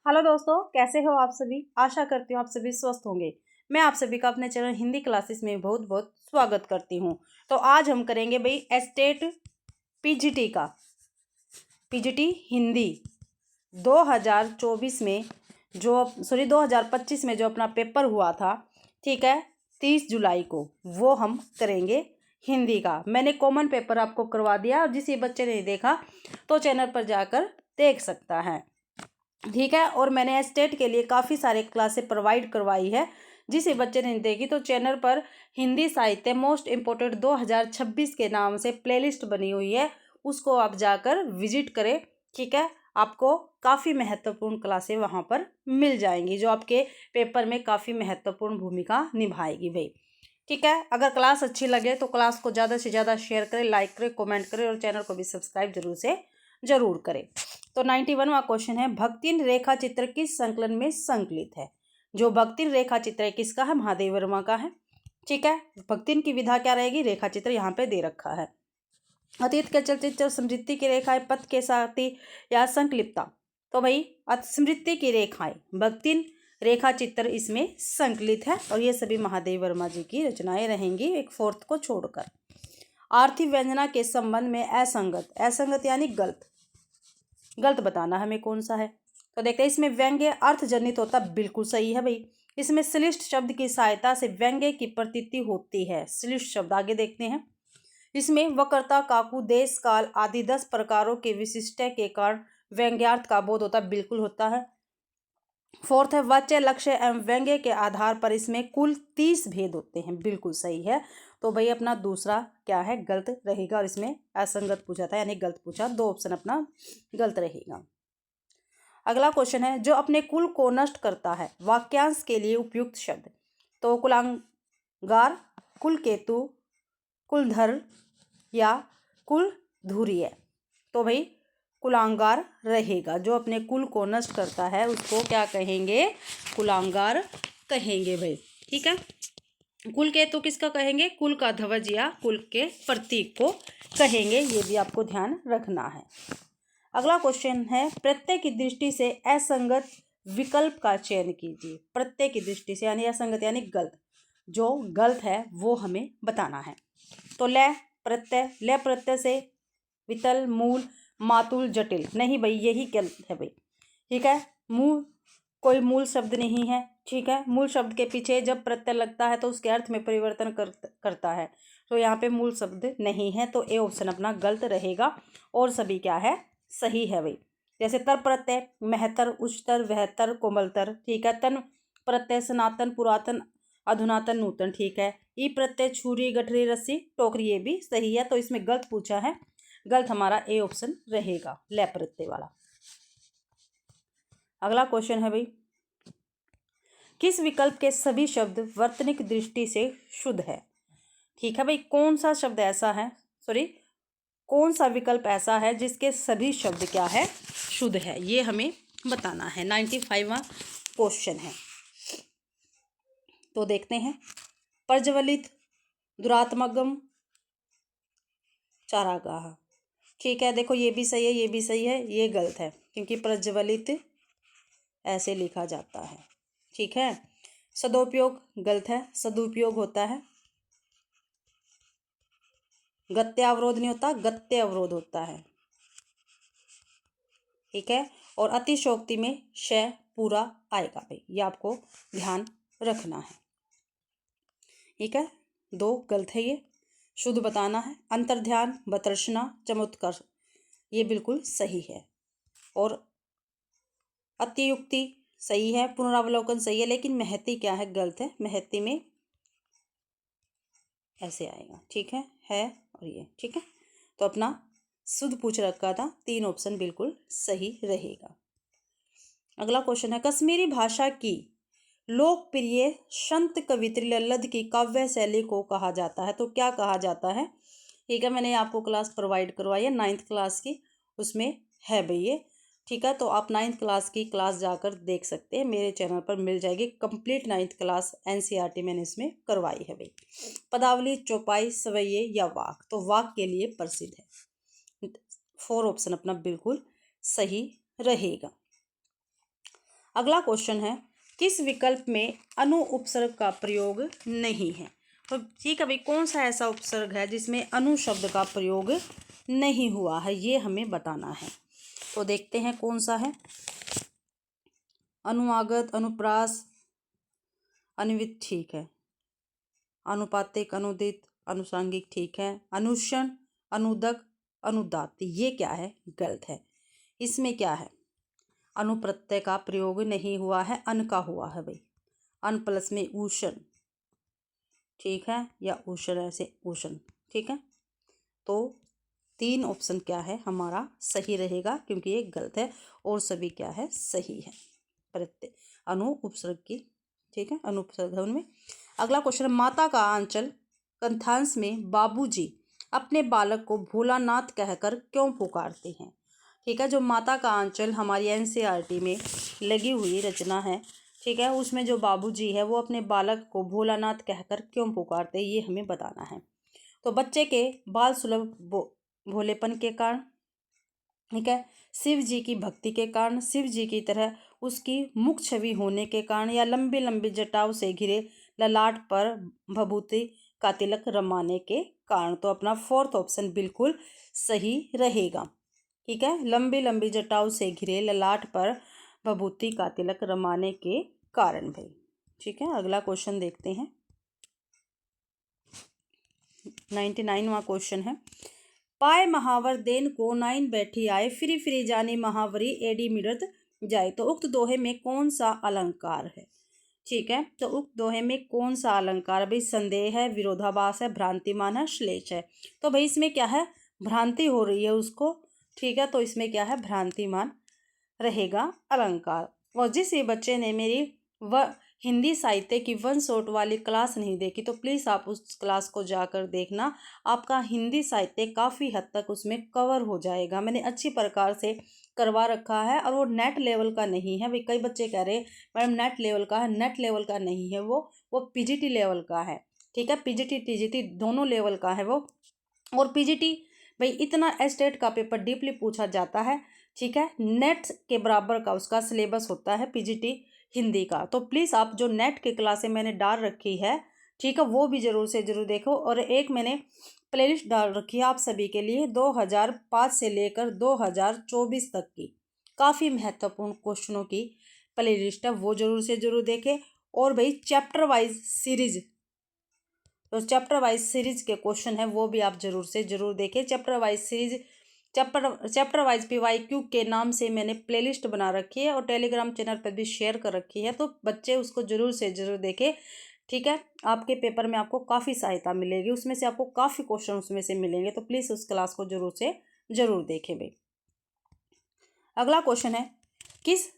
Hello दोस्तों, कैसे हो आप सभी। आशा करती हूँ आप सभी स्वस्थ होंगे। मैं आप सभी का अपने चैनल हिंदी क्लासेस में बहुत बहुत स्वागत करती हूँ। तो आज हम करेंगे भाई एस्टेट पीजीटी का पीजीटी हिंदी 2024 में 2025 में जो अपना पेपर हुआ था, ठीक है, 30 जुलाई को, वो हम करेंगे हिंदी का। मैंने कॉमन पेपर आपको करवा दिया और जिस बच्चे ने देखा तो चैनल पर जाकर देख सकता है, ठीक है। और मैंने स्टेट के लिए काफ़ी सारे क्लासेस प्रोवाइड करवाई है। जिस बच्चे ने देखी तो चैनल पर हिंदी साहित्य मोस्ट इम्पोर्टेंट 2026 के नाम से प्लेलिस्ट बनी हुई है, उसको आप जाकर विजिट करें, ठीक है। आपको काफ़ी महत्वपूर्ण क्लासें वहाँ पर मिल जाएंगी जो आपके पेपर में काफ़ी महत्वपूर्ण भूमिका निभाएगी भाई, ठीक है। अगर क्लास अच्छी लगे तो क्लास को ज़्यादा से ज़्यादा शेयर करें, लाइक करें, कमेंट करें और चैनल को भी सब्सक्राइब जरूर करें। तो 91वां क्वेश्चन है, भक्तिन रेखा चित्र किस संकलन में संकलित है। जो भक्तिन रेखा चित्र है किसका है, महादेव वर्मा का है, ठीक है। भक्तिन की विधा क्या रहेगी, रेखा चित्र यहाँ पे दे रखा है। अतीत के चलचित्र स्मृति की रेखाएं, पथ के साथी या संकलिप्ता। तो भाई स्मृति की रेखाएं भक्तिन रेखा चित्र इसमें संकलित है और ये सभी महादेव वर्मा जी की रचनाएं रहेंगी, एक फोर्थ को छोड़कर। आर्थिक व्यंजना के संबंध में असंगत यानी गलत बताना हमें कौन सा है। तो देखते हैं, इसमें व्यंग्य अर्थजनित होता, बिल्कुल सही है भाई। इसमें श्लिष्ट शब्द की सहायता से व्यंग्य की प्रतीति होती है, श्लिष्ट शब्द। आगे देखते हैं, इसमें वक्रता, काकू, देश, काल आदि 10 प्रकारों के विशिष्ट के कारण व्यंग्यार्थ का बोध होता, बिल्कुल होता है। फोर्थ है, वाच्य, लक्ष्य एवं व्यंग्य के आधार पर इसमें कुल 30 भेद होते हैं, बिल्कुल सही है। तो भाई अपना दूसरा क्या है, गलत रहेगा। और इसमें असंगत पूछा था यानी गलत पूछा, 2 ऑप्शन अपना गलत रहेगा। अगला क्वेश्चन है, जो अपने कुल को नष्ट करता है, वाक्यांश के लिए उपयुक्त शब्द। तो कुलांगार, कुल केतु, कुलधर या कुल धुर्य। तो भाई कुलांगार रहेगा, जो अपने कुल को नष्ट करता है उसको क्या कहेंगे, कुलांगार कहेंगे भाई, ठीक है। कुल केतु किसका कहेंगे, कुल का ध्वज या कुल के प्रतीक को कहेंगे, ये भी आपको ध्यान रखना है। अगला क्वेश्चन है, प्रत्यय की दृष्टि से असंगत विकल्प का चयन कीजिए। प्रत्यय की दृष्टि से यानी असंगत यानी गलत, जो गलत है वो हमें बताना है। तो ल प्रत्यय से वितल, मूल, मातुल, जटिल। नहीं भाई, यही गलत है भाई, ठीक है। कोई मूल शब्द नहीं है, ठीक है। मूल शब्द के पीछे जब प्रत्यय लगता है तो उसके अर्थ में परिवर्तन करता है, तो यहाँ पे मूल शब्द नहीं है, तो ए ऑप्शन अपना गलत रहेगा। और सभी क्या है, सही है भाई। जैसे तर प्रत्यय, महतर, उच्चतर, बेहतर, कोमलतर, ठीक है। तन प्रत्यय, सनातन, पुरातन, अधुनातन, नूतन, ठीक है। ई प्रत्यय, छुरी, गठरी, रस्सी, टोकरी, ये भी सही है। तो इसमें गलत पूछा है, गलत हमारा ए ऑप्शन रहेगा, ले प्रत्यय वाला। अगला क्वेश्चन है भाई, किस विकल्प के सभी शब्द वर्तनिक दृष्टि से शुद्ध है। ठीक है भाई, कौन सा शब्द ऐसा है, कौन सा विकल्प ऐसा है जिसके सभी शब्द क्या है, शुद्ध है, ये हमें बताना है। 95वां क्वेश्चन है। तो देखते हैं, प्रज्वलित, दुरात्मगम, चारागाह, ठीक है। देखो ये भी सही है, ये भी सही है, ये गलत है क्योंकि प्रज्वलित ऐसे लिखा जाता है, ठीक है। सदुपयोग गलत है, सदुपयोग होता है। गत्यावरोध नहीं होता, गत्य अवरोध होता है, ठीक है। और अतिशोक्ति में श पूरा आएगा भाई, ये आपको ध्यान रखना है, ठीक है। 2 गलत है, ये शुद्ध बताना है। अंतर्ध्यान, बतर्शना, चमत्कृष, ये बिल्कुल सही है। और अतियुक्ति सही है, पुनरावलोकन सही है, लेकिन महती क्या है, गलत है। महती में ऐसे आएगा, ठीक है और ये, ठीक है। तो अपना शुद्ध पूछ रखा था, 3 ऑप्शन बिल्कुल सही रहेगा। अगला क्वेश्चन है, कश्मीरी भाषा की लोकप्रिय संत कवित्री लल्लद की काव्य शैली को कहा जाता है। तो क्या कहा जाता है, ठीक है। मैंने आपको क्लास प्रोवाइड करवाई है 9th क्लास की, उसमें है भाई ये, ठीक है। तो आप 9th क्लास की क्लास जाकर देख सकते हैं, मेरे चैनल पर मिल जाएगी कंप्लीट 9th क्लास एनसीईआरटी मैंने इसमें करवाई है भाई। पदावली, चौपाई, सवैये या वाक। तो वाक के लिए प्रसिद्ध है, 4 ऑप्शन अपना बिल्कुल सही रहेगा। अगला क्वेश्चन है, किस विकल्प में अनु उपसर्ग का प्रयोग नहीं है? तो ठीक है भाई, कौन सा ऐसा उपसर्ग है जिसमें अनु शब्द का प्रयोग नहीं हुआ है, ये हमें बताना है। तो देखते हैं कौन सा है। अनुआगत, अनुप्रास, अनुवित ठीक है, अनुपातिक, अनुदित, अनुसांगिक ठीक है, अनुषण, अनुदक, अनुदात, ये क्या है? गलत है। इसमें क्या है? अनुप्रत्यय का प्रयोग नहीं हुआ है, अन का हुआ है भाई। अन प्लस में ऊषण ठीक है, या ऊषण ऐसे ऊषण ठीक है। तो 3 ऑप्शन क्या है हमारा सही रहेगा, क्योंकि ये गलत है और सभी क्या है? सही है। प्रत्यय अनु उपसर्ग की ठीक है, अनु उपसर्ग है उनमें। अगला क्वेश्चन, माता का आंचल कंथांश में बाबूजी अपने बालक को भोलानाथ कहकर क्यों पुकारते हैं? ठीक है, जो माता का आंचल हमारी एनसीईआरटी में लगी हुई रचना है ठीक है, उसमें जो बाबूजी है वो अपने बालक को भोलानाथ कहकर क्यों पुकारते हैं, ये हमें बताना है। तो बच्चे के बाल सुलभ भोलेपन के कारण ठीक है, शिव जी की भक्ति के कारण, शिव जी की तरह उसकी मुख छवि होने के कारण, या लंबी लंबी जटाओं से घिरे ललाट पर भभूति का तिलक रमाने के कारण। तो अपना 4th ऑप्शन बिल्कुल सही रहेगा। ठीक है, लंबी लंबी जटाओं से घिरे ललाट पर भभूति का तिलक रमाने के कारण भाई। ठीक है, अगला क्वेश्चन देखते हैं। 99वां क्वेश्चन है, पाए महावर देन को नाइन बैठी आए, फिरी फिरी जानी महावरी एडी मिड़त जाए। तो उक्त दोहे में कौन सा अलंकार है? ठीक है, तो उक्त दोहे में कौन सा अलंकार भाई? संदेह है, विरोधाभास है, भ्रांतिमान है, श्लेष है। तो भाई इसमें क्या है? भ्रांति हो रही है उसको ठीक है, तो इसमें क्या है? भ्रांतिमान रहेगा अलंकार। और जिस ये बच्चे ने मेरी हिंदी साहित्य की 1 शॉट वाली क्लास नहीं देखी, तो प्लीज़ आप उस क्लास को जाकर देखना, आपका हिंदी साहित्य काफ़ी हद तक उसमें कवर हो जाएगा। मैंने अच्छी प्रकार से करवा रखा है, और वो नेट लेवल का नहीं है भाई। कई बच्चे कह रहे हैं मैडम नेट लेवल का है, नेट लेवल का नहीं है वो पीजीटी लेवल का है। ठीक है, पीजीटी टीजीटी दोनों लेवल का है वो। और पीजीटी भाई इतना स्टेट का पेपर डीपली पूछा जाता है ठीक है, नेट के बराबर का उसका सिलेबस होता है पीजीटी हिंदी का। तो प्लीज़ आप जो नेट की क्लासें मैंने डाल रखी है ठीक है, वो भी ज़रूर से ज़रूर देखो। और एक मैंने प्लेलिस्ट डाल रखी है आप सभी के लिए 2005 से लेकर 2024 तक की काफ़ी महत्वपूर्ण क्वेश्चनों की प्लेलिस्ट है, वो ज़रूर से ज़रूर देखें। और भाई चैप्टर वाइज सीरीज, तो चैप्टर वाइज सीरीज के क्वेश्चन है वो भी आप जरूर से ज़रूर देखें। Chapter wise series chapter wise PYQ के नाम से मैंने प्लेलिस्ट बना रखी है और टेलीग्राम चैनल पर भी शेयर कर रखी है, तो बच्चे उसको ज़रूर से ज़रूर देखें। ठीक है, आपके पेपर में आपको काफ़ी सहायता मिलेगी, उसमें से आपको काफ़ी क्वेश्चन उसमें से मिलेंगे, तो प्लीज़ उस क्लास को ज़रूर से ज़रूर देखें भाई। अगला क्वेश्चन है, किस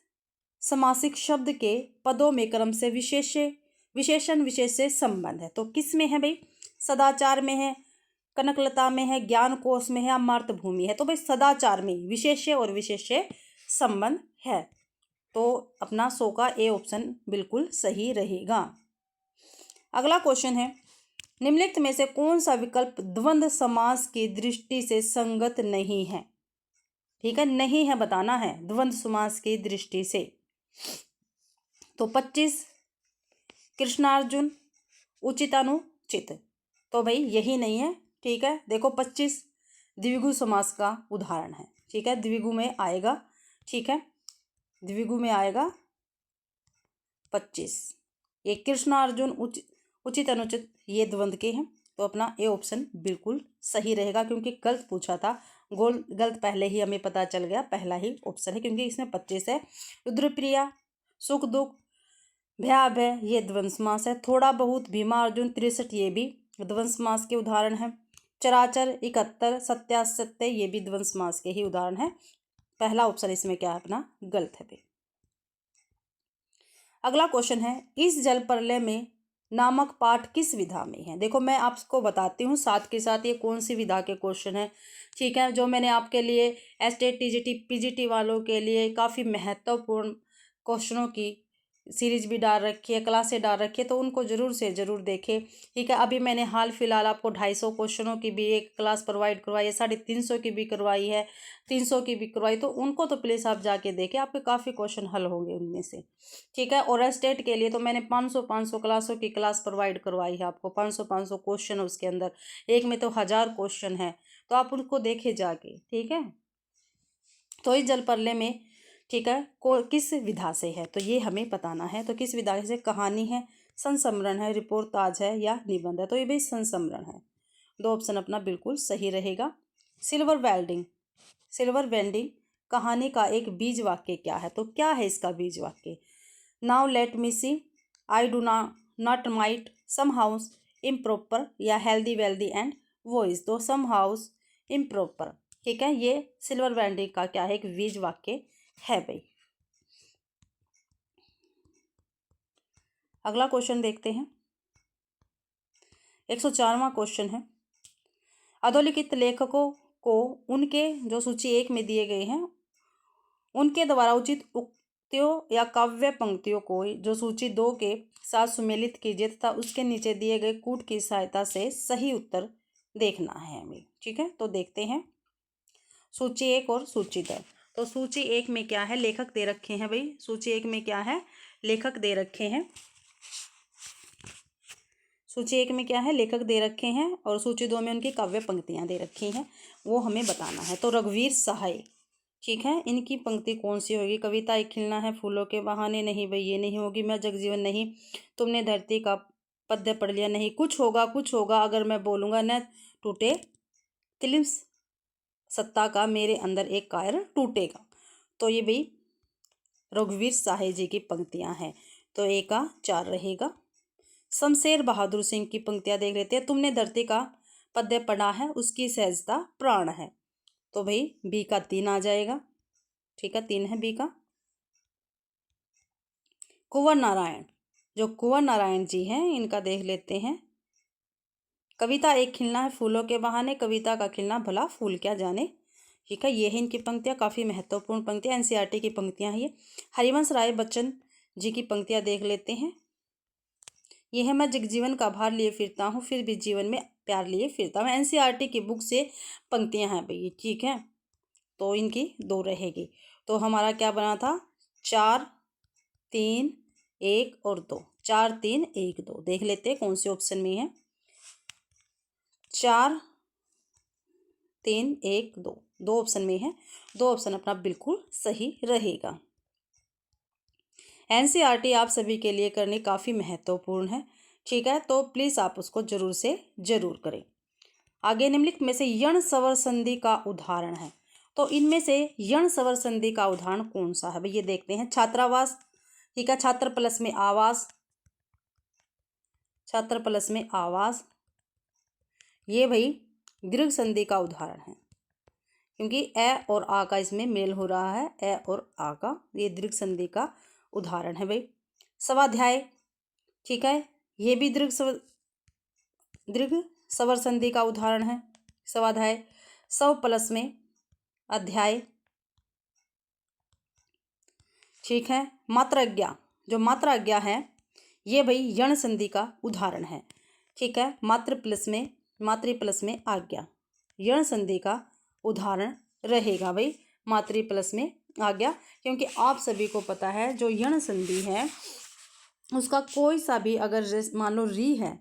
समासिक शब्द के पदों में क्रम से विशेषण विशेष से संबंध है? तो किस में है भाई? सदाचार में है, कनकलता में है, ज्ञान कोश में है, या मातृभूमि है? तो भाई सदाचार में विशेष्य और विशेष्य संबंध है, तो अपना 100 का ए ऑप्शन बिल्कुल सही रहेगा। अगला क्वेश्चन है, निम्नलिखित में से कौन सा विकल्प द्वंद्व समास की दृष्टि से संगत नहीं है? ठीक है, नहीं है बताना है द्वंद्व समास की दृष्टि से। तो 25 कृष्णार्जुन, उचितानुचित, तो भाई यही नहीं है। ठीक है, देखो 25 द्विगु समास का उदाहरण है। ठीक है, द्विगु में आएगा। ठीक है, द्विगु में आएगा 25। ये कृष्णार्जुन उचित अनुचित ये द्वंद्व के हैं, तो अपना ए ऑप्शन बिल्कुल सही रहेगा, क्योंकि गलत पूछा था, गलत पहले ही हमें पता चल गया, पहला ही ऑप्शन है, क्योंकि इसमें 25 है। रुद्रप्रिया, सुख दुख, भया भय ये द्वंद्व समास है। थोड़ा बहुत, भीमा अर्जुन, 63 ये भी द्वंद्व समास के उदाहरण है। चराचर, 71, सत्यासत्य ये भी द्वंद्व समास के ही उदाहरण है। पहला ऑप्शन इसमें क्या है अपना गलत है भाई। अगला क्वेश्चन है, इस जल प्रलय में नामक पाठ किस विधा में है? देखो मैं आपको बताती हूँ साथ के साथ ये कौन सी विधा के क्वेश्चन है। ठीक है, जो मैंने आपके लिए एसटेट टीजीटी पीजीटी वालों के लिए काफ़ी महत्वपूर्ण क्वेश्चनों की सीरीज भी डाल रखी है, क्लासें डाल रखी है, तो उनको ज़रूर से ज़रूर देखें। ठीक है, अभी मैंने हाल फिलहाल आपको 250 क्वेश्चनों की भी एक क्लास प्रोवाइड करवाई है, 350 की भी करवाई है, 300 की भी करवाई, तो उनको तो प्लीज़ आप जाके देखें, आपके काफ़ी क्वेश्चन हल होंगे उनमें से। ठीक है, और स्टेट के लिए तो मैंने 500 क्लासों की क्लास प्रोवाइड करवाई है आपको, 500 क्वेश्चन उसके अंदर, एक में तो 1000 क्वेश्चन है, तो आप उनको देखे जाके। ठीक है, तो इस जल प्रलय में, ठीक है, किस विधा से है, तो ये हमें बताना है। तो किस विधा से, कहानी है, संस्मरण है, रिपोर्टाज है, या निबंध है, तो ये भी संस्मरण है। 2 ऑप्शन अपना बिल्कुल सही रहेगा। सिल्वर वेल्डिंग, सिल्वर वेल्डिंग कहानी का एक बीज वाक्य क्या है, तो क्या है इसका बीज वाक्य? Now let me see, I do not might, some house improper, या हेल्दी वेल्दी एंड वॉइस, तो सम हाउस इम्प्रॉपर। ठीक है, ये सिल्वर वेल्डिंग का क्या है, एक बीज वाक्य है भाई। अगला क्वेश्चन देखते हैं, 104वां क्वेश्चन है, अधोलिखित लेखकों को उनके जो सूची 1 में दिए गए हैं उनके द्वारा उचित उक्तियों या काव्य पंक्तियों को जो सूची 2 के साथ सुमेलित कीजिए तथा उसके नीचे दिए गए कूट की सहायता से सही उत्तर देखना है हमें। ठीक है, तो देखते हैं सूची 1 और सूची 2। तो सूची 1 में क्या है, लेखक दे रखे हैं भाई, सूची 1 में क्या है, लेखक दे रखे हैं, सूची 1 में क्या है, लेखक दे रखे हैं, और सूची 2 में उनकी काव्य पंक्तियां दे रखी हैं, वो हमें बताना है। तो रघुवीर सहाय, ठीक है, इनकी पंक्ति कौन सी होगी? कविता एक खिलना है फूलों के बहाने, नहीं भाई ये नहीं होगी। मैं जगजीवन नहीं, तुमने धरती का पद्य पढ़ लिया, नहीं। कुछ होगा अगर मैं बोलूँगा, न टूटे तिलिम सत्ता का, मेरे अंदर एक कायर टूटेगा। तो ये भाई रघुवीर सहाय जी की पंक्तियां हैं, तो ए का 4 रहेगा। शमशेर बहादुर सिंह की पंक्तियां देख लेते हैं, तुमने धरती का पद्य पढ़ा है, उसकी सहजता प्राण है, तो भाई बी का 3 आ जाएगा। ठीक है, 3 है बी का। कुंवर नारायण, जो कुंवर नारायण जी हैं, इनका देख लेते हैं, कविता एक खिलना है फूलों के बहाने, कविता का खिलना भला फूल क्या जाने। ठीक है, ये है इनकी पंक्तियां, काफ़ी महत्वपूर्ण पंक्तियां, एनसीईआरटी की पंक्तियां हैं ये। हरिवंश राय बच्चन जी की पंक्तियां देख लेते हैं, ये है, मैं जगजीवन का भार लिए फिरता हूँ, फिर भी जीवन में प्यार लिए फिरता हूँ। एनसीईआरटी की बुक से पंक्तियां हैं भाई। ठीक है, तो इनकी 2 रहेगी। तो हमारा क्या बना था, 4 3 1 और 2, 4 3 1 2। देख लेते हैं कौन से ऑप्शन में है, 4 3 1 2, 2 ऑप्शन में है, 2 ऑप्शन अपना बिल्कुल सही रहेगा। एनसीईआरटी आप सभी के लिए करनी काफ़ी महत्वपूर्ण है। ठीक है, तो प्लीज़ आप उसको जरूर से जरूर करें। आगे निम्नलिखित में से यण स्वर संधि का उदाहरण है, तो इनमें से यण स्वर संधि का उदाहरण कौन सा है भाई, ये देखते हैं। छात्रावास, ठीक है, छात्र प्लस में आवास, छात्र प्लस में आवास, ये भाई दीर्घ संधि का उदाहरण है, क्योंकि ए और आ का इसमें मेल हो रहा है, ए और आ का, ये दीर्घ संधि का उदाहरण है भाई। स्वाध्याय, ठीक है, ये भी दीर्घ स्वर संधि का उदाहरण है, स्वाध्याय। सव प्लस में अध्याय, ठीक है। मात्राज्ञा, जो मात्राज्ञा है, ये भाई यण संधि का उदाहरण है। ठीक है, मातृ प्लस में आज्ञा, यण संधि का उदाहरण रहेगा भाई, मातृ प्लस में आज्ञा, क्योंकि आप सभी को पता है जो यण संधि है उसका कोई सा भी अगर मान लो री है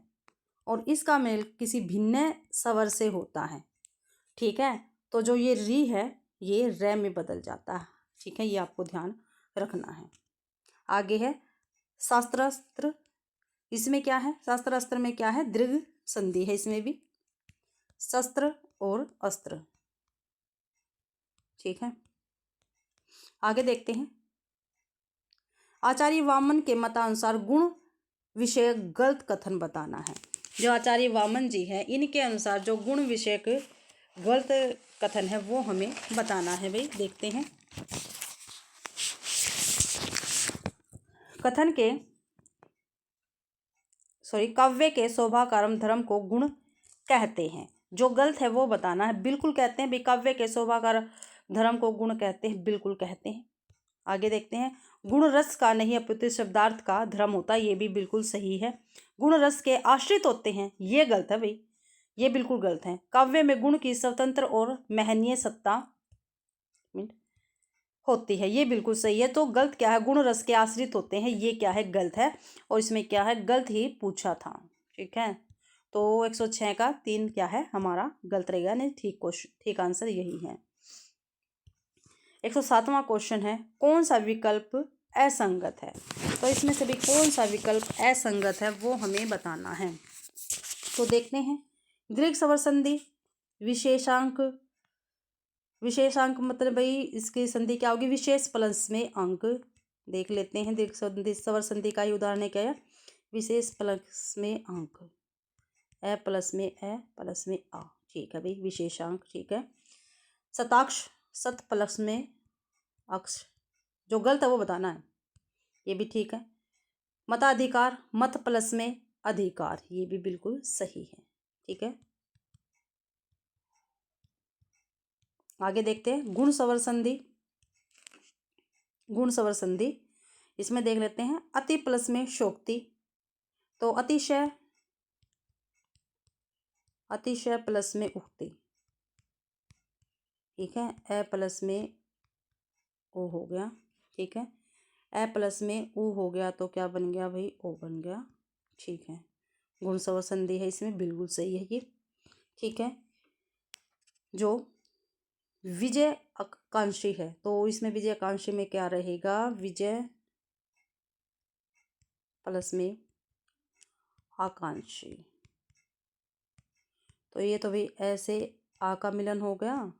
और इसका मेल किसी भिन्न स्वर से होता है, ठीक है, तो जो ये री है ये रे में बदल जाता है। ठीक है, ये आपको ध्यान रखना है। आगे है शास्त्रास्त्र, इसमें क्या है, शास्त्रास्त्र में क्या है, दीर्घ संधि है, इसमें भी शस्त्र और अस्त्र। ठीक है, आगे देखते हैं। आचार्य वामन के मतानुसार गुण विषयक गलत कथन बताना है। जो आचार्य वामन जी हैं, इनके अनुसार जो गुण विषयक गलत कथन है वो हमें बताना है भाई। देखते हैं, कथन के काव्य के शोभाकारम धर्म को गुण कहते हैं, जो गलत है वो बताना है। बिल्कुल कहते हैं भाई, काव्य के शोभाकार धर्म को गुण कहते हैं, बिल्कुल कहते हैं। आगे देखते हैं, गुण रस का नहीं अपितु शब्दार्थ का धर्म होता, ये भी बिल्कुल सही है। गुण रस के आश्रित होते हैं, ये गलत है भाई, ये बिल्कुल गलत है। काव्य में गुण की स्वतंत्र और महनीय सत्ता होती है, ये बिल्कुल सही है। तो गलत क्या है, गुण रस के आश्रित होते हैं, ये क्या है, गलत है। और इसमें क्या है, गलत ही पूछा था। ठीक है, तो 106 का 3 क्या है हमारा, गलत रहेगा। नहीं, ठीक क्वेश्चन, ठीक आंसर यही है। 107वां क्वेश्चन है, कौन सा विकल्प असंगत है। तो इसमें से भी कौन सा विकल्प असंगत है वो हमें बताना है। तो देखते हैं, दीर्घ स्वर संधि, विशेषांक, विशेषांक मतलब भाई इसकी संधि क्या होगी, विशेष प्लस में अंक। देख लेते हैं, दीर्घ संधि स्वर संधि का ही उदाहरण है, क्या है, विशेष प्लस में अंक, ए प्लस में ए प्लस में आ। ठीक है भाई, विशेषांक। ठीक है, शताक्ष, शत प्लस में अक्ष, जो गलत है वो बताना है, ये भी ठीक है। मताधिकार, मत प्लस में अधिकार, ये भी बिल्कुल सही है। ठीक है, आगे देखते हैं, गुण स्वर संधि, गुण स्वर संधि, इसमें देख लेते हैं, अति प्लस में शोक्ति, तो अतिशय, अतिशय प्लस में उक्ति। ठीक है, ए प्लस में ओ हो गया। ठीक है, ए प्लस में ऊ हो गया तो क्या बन गया भाई, ओ बन गया। ठीक है, गुण स्वर संधि है, इसमें बिल्कुल सही है ये। ठीक है, जो विजय आकांक्षी है, तो इसमें विजय आकांक्षी में क्या रहेगा, विजय प्लस में आकांक्षी। तो ये तो भाई ऐसे आ का मिलन हो गया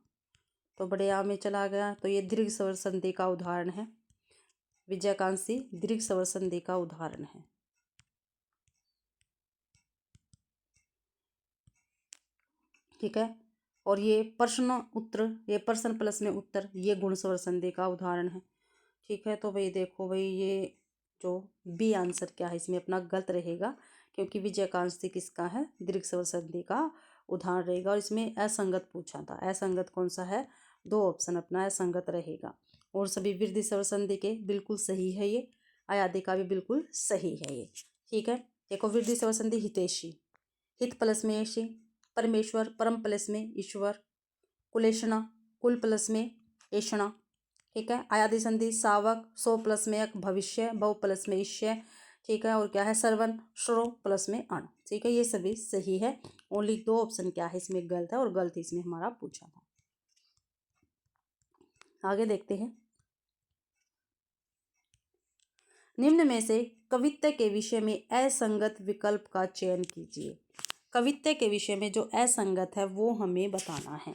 तो बड़े आ में चला गया, तो ये दीर्घ स्वर संधि का उदाहरण है। विजयाकांक्षी दीर्घ स्वर संधि का उदाहरण है। ठीक है, और ये प्रश्न उत्तर, ये प्रश्न प्लस में उत्तर, ये गुण स्वर संधि का उदाहरण है। ठीक है, तो भाई देखो भाई, ये जो बी आंसर क्या है इसमें अपना गलत रहेगा, क्योंकि विजयाकांक्षी किसका है, दीर्घ स्वर संधि का उदाहरण रहेगा। और इसमें असंगत पूछा था, असंगत कौन सा है, 2 ऑप्शन अपना असंगत रहेगा। और सभी वृद्धि स्वर संधि के बिल्कुल सही है ये, अयादि का भी बिल्कुल सही है ये। ठीक है, देखो वृद्धि स्वर संधि, हितैषी, हित प्लस में ऐशी, परमेश्वर, परम प्लस में ईश्वर, कुलेशना, कुल प्लस में ऐषणा। ठीक है, अयादि संधि, सावक, सो प्लस में एक, भविष्य, बहु प्लस में ईश्य। ठीक है, और क्या है, सर्वन, श्रो प्लस में अण। ठीक है, ये सभी सही है। ओनली 2 ऑप्शन क्या है इसमें गलत है, और गलत इसमें हमारा पूछा था। आगे देखते हैं, निम्न में से कवित्व के विषय में असंगत विकल्प का चयन कीजिए। कवित्व के विषय में जो असंगत है वो हमें बताना है।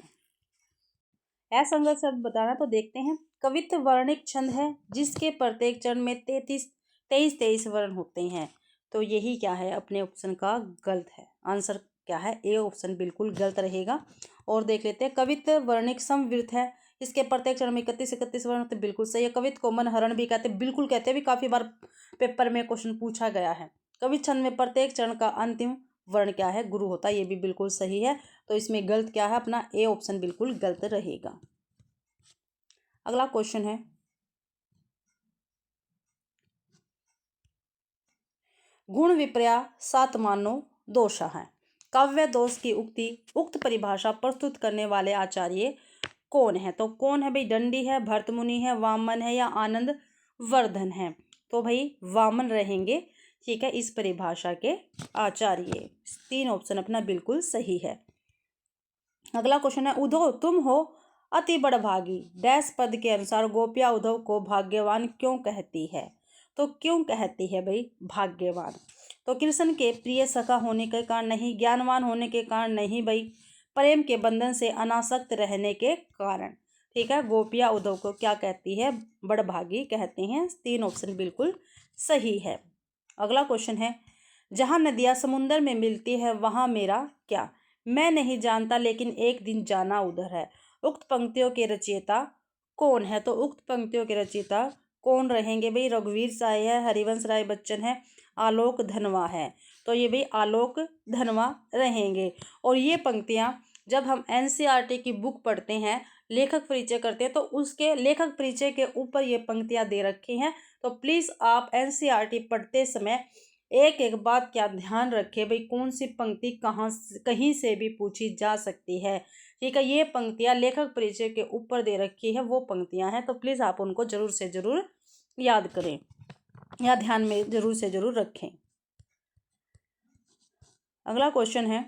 असंगत शब्द बताना, तो देखते हैं, कवित्व वर्णिक छंद है जिसके प्रत्येक चरण में 23 वर्ण होते हैं, तो यही क्या है, अपने ऑप्शन का गलत है। आंसर क्या है, ए ऑप्शन बिल्कुल गलत रहेगा। और देख लेते हैं, कवित्व वर्णिक समवृत्त है, इसके प्रत्येक चरण में 31 वर्ण होते, बिल्कुल सही है। कवित्व को मनहरण भी कहते, बिल्कुल कहते हैं, भी काफी बार पेपर में क्वेश्चन पूछा गया है। कवित्व छंद में प्रत्येक चरण का अंतिम वर्ण क्या है, गुरु होता है, ये भी बिल्कुल सही है। तो इसमें गलत क्या है, अपना ए ऑप्शन बिल्कुल गलत रहेगा। अगला क्वेश्चन है, गुण विपर्या 7 मानो दोषा है। काव्य दोष की उक्त परिभाषा प्रस्तुत करने वाले आचार्य कौन है। तो कौन है भाई, दंडी है, भरतमुनि है, वामन है, या आनंद वर्धन है। तो भाई वामन रहेंगे। ठीक है, इस परिभाषा के आचार्य। 3 ऑप्शन अपना बिल्कुल सही है। अगला क्वेश्चन है, उद्धव तुम हो अति बड़भागी, डैश पद के अनुसार गोपिया उद्धव को भाग्यवान क्यों कहती है। तो क्यों कहती है भाई भाग्यवान, तो कृष्ण के प्रिय सखा होने के कारण नहीं, ज्ञानवान होने के कारण नहीं भाई, प्रेम के बंधन से अनासक्त रहने के कारण। ठीक है, गोपिया उद्धव को क्या कहती है, बड़भागी कहते हैं। 3 ऑप्शन बिल्कुल सही है। अगला क्वेश्चन है, जहाँ नदियाँ समुंदर में मिलती है वहाँ मेरा क्या, मैं नहीं जानता लेकिन एक दिन जाना उधर है। उक्त पंक्तियों के रचयिता कौन है। तो उक्त पंक्तियों के रचयिता कौन रहेंगे भाई, रघुवीर साय है, हरिवंश राय बच्चन है, आलोक धनवा है। तो ये भाई आलोक धनवा रहेंगे। और ये पंक्तियाँ जब हम एनसीईआरटी की बुक पढ़ते हैं, लेखक परिचय करते हैं तो उसके लेखक परिचय के ऊपर ये पंक्तियां दे रखी हैं। तो प्लीज़ आप एनसीईआरटी पढ़ते समय एक एक बात क्या ध्यान रखें भाई, कौन सी पंक्ति कहीं से भी पूछी जा सकती है। ठीक है, ये पंक्तियां लेखक परिचय के ऊपर दे रखी है, वो पंक्तियां हैं, तो प्लीज़ आप उनको जरूर से जरूर याद करें या ध्यान में जरूर से जरूर रखें। अगला क्वेश्चन है,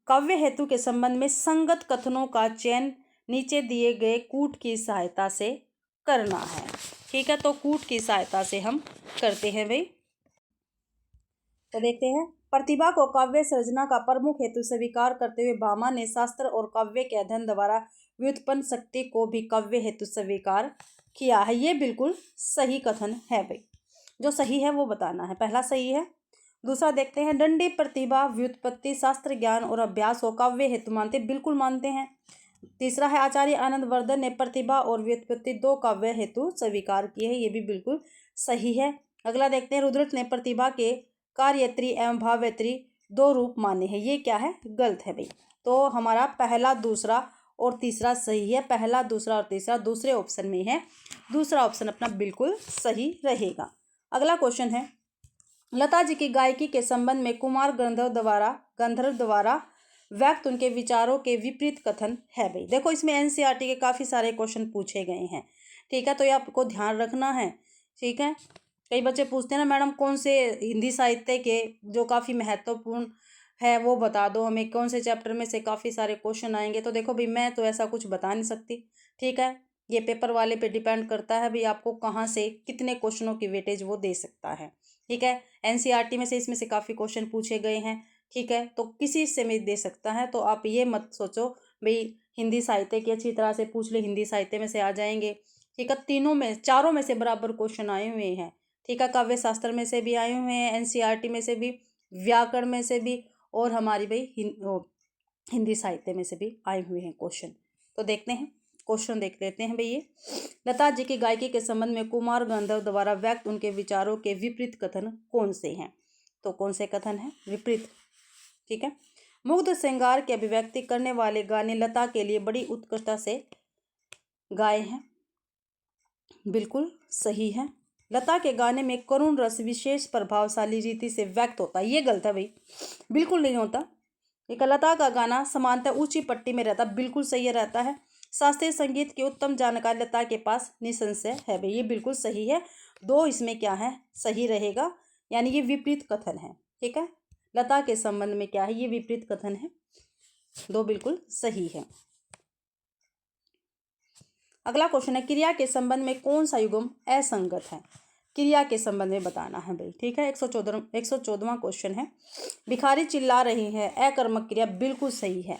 काव्य हेतु के संबंध में संगत कथनों का चयन नीचे दिए गए कूट की सहायता से करना है। ठीक है, तो कूट की सहायता से हम करते हैं भाई। तो देखते हैं, प्रतिभा को काव्य सृजना का प्रमुख हेतु स्वीकार करते हुए भामा ने शास्त्र और काव्य के अध्ययन द्वारा व्युत्पन्न शक्ति को भी काव्य हेतु स्वीकार किया है। ये बिल्कुल सही कथन है भाई, जो सही है वो बताना है, पहला सही है। दूसरा देखते हैं, दंडी प्रतिभा व्युत्पत्ति शास्त्र ज्ञान और अभ्यास को काव्य हेतु मानते, बिल्कुल मानते हैं। तीसरा है, आचार्य आनंद वर्धन ने प्रतिभा और व्युत्पत्ति दो काव्य हेतु स्वीकार किए हैं, ये भी बिल्कुल सही है। अगला देखते हैं, रुद्रट ने प्रतिभा के कार्यत्री एवं भावयत्री दो रूप माने हैं, ये क्या है, गलत है भाई। तो हमारा पहला, दूसरा और तीसरा सही है, पहला, दूसरा और तीसरा दूसरे ऑप्शन में है, दूसरा ऑप्शन अपना बिल्कुल सही रहेगा। अगला क्वेश्चन है, लता जी की गायकी के संबंध में कुमार गंधर्व द्वारा व्यक्त उनके विचारों के विपरीत कथन है भाई। देखो इसमें एनसीईआरटी के काफ़ी सारे क्वेश्चन पूछे गए हैं। ठीक है, तो ये आपको ध्यान रखना है। ठीक है, कई बच्चे पूछते हैं ना मैडम कौन से हिंदी साहित्य के जो काफ़ी महत्वपूर्ण है वो बता दो हमें, कौन से चैप्टर में से काफ़ी सारे क्वेश्चन आएंगे। तो देखो भाई, मैं तो ऐसा कुछ बता नहीं सकती। ठीक है, ये पेपर वाले पे डिपेंड करता है भाई, आपको कहाँ से कितने क्वेश्चनों की वेटेज वो दे सकता है। ठीक है, एनसीईआरटी में से इसमें से काफ़ी क्वेश्चन पूछे गए हैं। ठीक है, तो किसी से भी दे सकता है, तो आप ये मत सोचो भाई हिंदी साहित्य की अच्छी तरह से पूछ ले, हिंदी साहित्य में से आ जाएंगे। ठीक है, चारों में से बराबर क्वेश्चन आए हुए हैं। ठीक है, काव्य शास्त्र में से भी आए हुए हैं, एनसीईआरटी में से भी, व्याकरण में से भी, और हमारी भाई हिंदी साहित्य में से भी आए हुए हैं क्वेश्चन। तो देखते हैं, क्वेश्चन देख लेते हैं भाई। ये लता जी की गायकी के संबंध में कुमार गंधर्व द्वारा व्यक्त उनके विचारों के विपरीत कथन कौन से हैं। तो कौन से कथन है विपरीत। ठीक है, मुग्ध श्रृंगार की अभिव्यक्ति करने वाले गाने लता के लिए बड़ी उत्कृष्टता से गाए हैं, बिल्कुल सही है। लता के गाने में करुण रस विशेष प्रभावशाली रीति से व्यक्त होता है, ये गलत है भाई, बिल्कुल नहीं होता। एक लता का गाना समानतः ऊंची पट्टी में रहता, बिल्कुल सही रहता है। शास्त्रीय संगीत की उत्तम जानकारी लता के पास निसंशय है भाई, ये बिल्कुल सही है। दो इसमें क्या है, सही रहेगा, यानी ये विपरीत कथन है। ठीक है, लता के संबंध में क्या है, ये विपरीत कथन है, दो बिल्कुल सही है। अगला क्वेश्चन है, क्रिया के संबंध में कौन सा युग्म असंगत है। क्रिया के संबंध में बताना है भाई। ठीक है, 114वां क्वेश्चन है, भिखारी चिल्ला रही है, अकर्मक क्रिया, बिल्कुल सही है।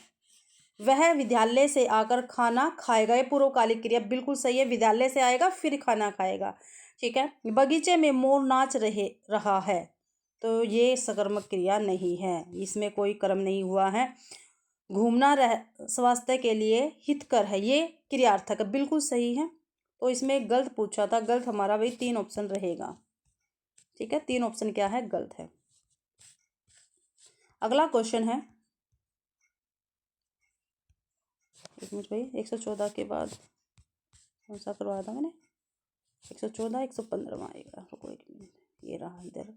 वह विद्यालय से आकर खाना खाएगा, ये पूर्वकालिक क्रिया, बिल्कुल सही है, विद्यालय से आएगा फिर खाना खाएगा। ठीक है, बगीचे में मोर नाच रहा है, तो ये सकर्मक क्रिया नहीं है, इसमें कोई कर्म नहीं हुआ है। घूमना स्वास्थ्य के लिए हितकर है, ये क्रियार्थक है, बिल्कुल सही है। तो इसमें गलत पूछा था, गलत हमारा भाई 3 ऑप्शन रहेगा। ठीक है, 3 ऑप्शन क्या है, गलत है। अगला क्वेश्चन है, एक मिनट भाई, 114 के बाद कौन सा करवाया था मैंने, 114 115वां आएगा, रुको एक मिनट, ये रहा इधर।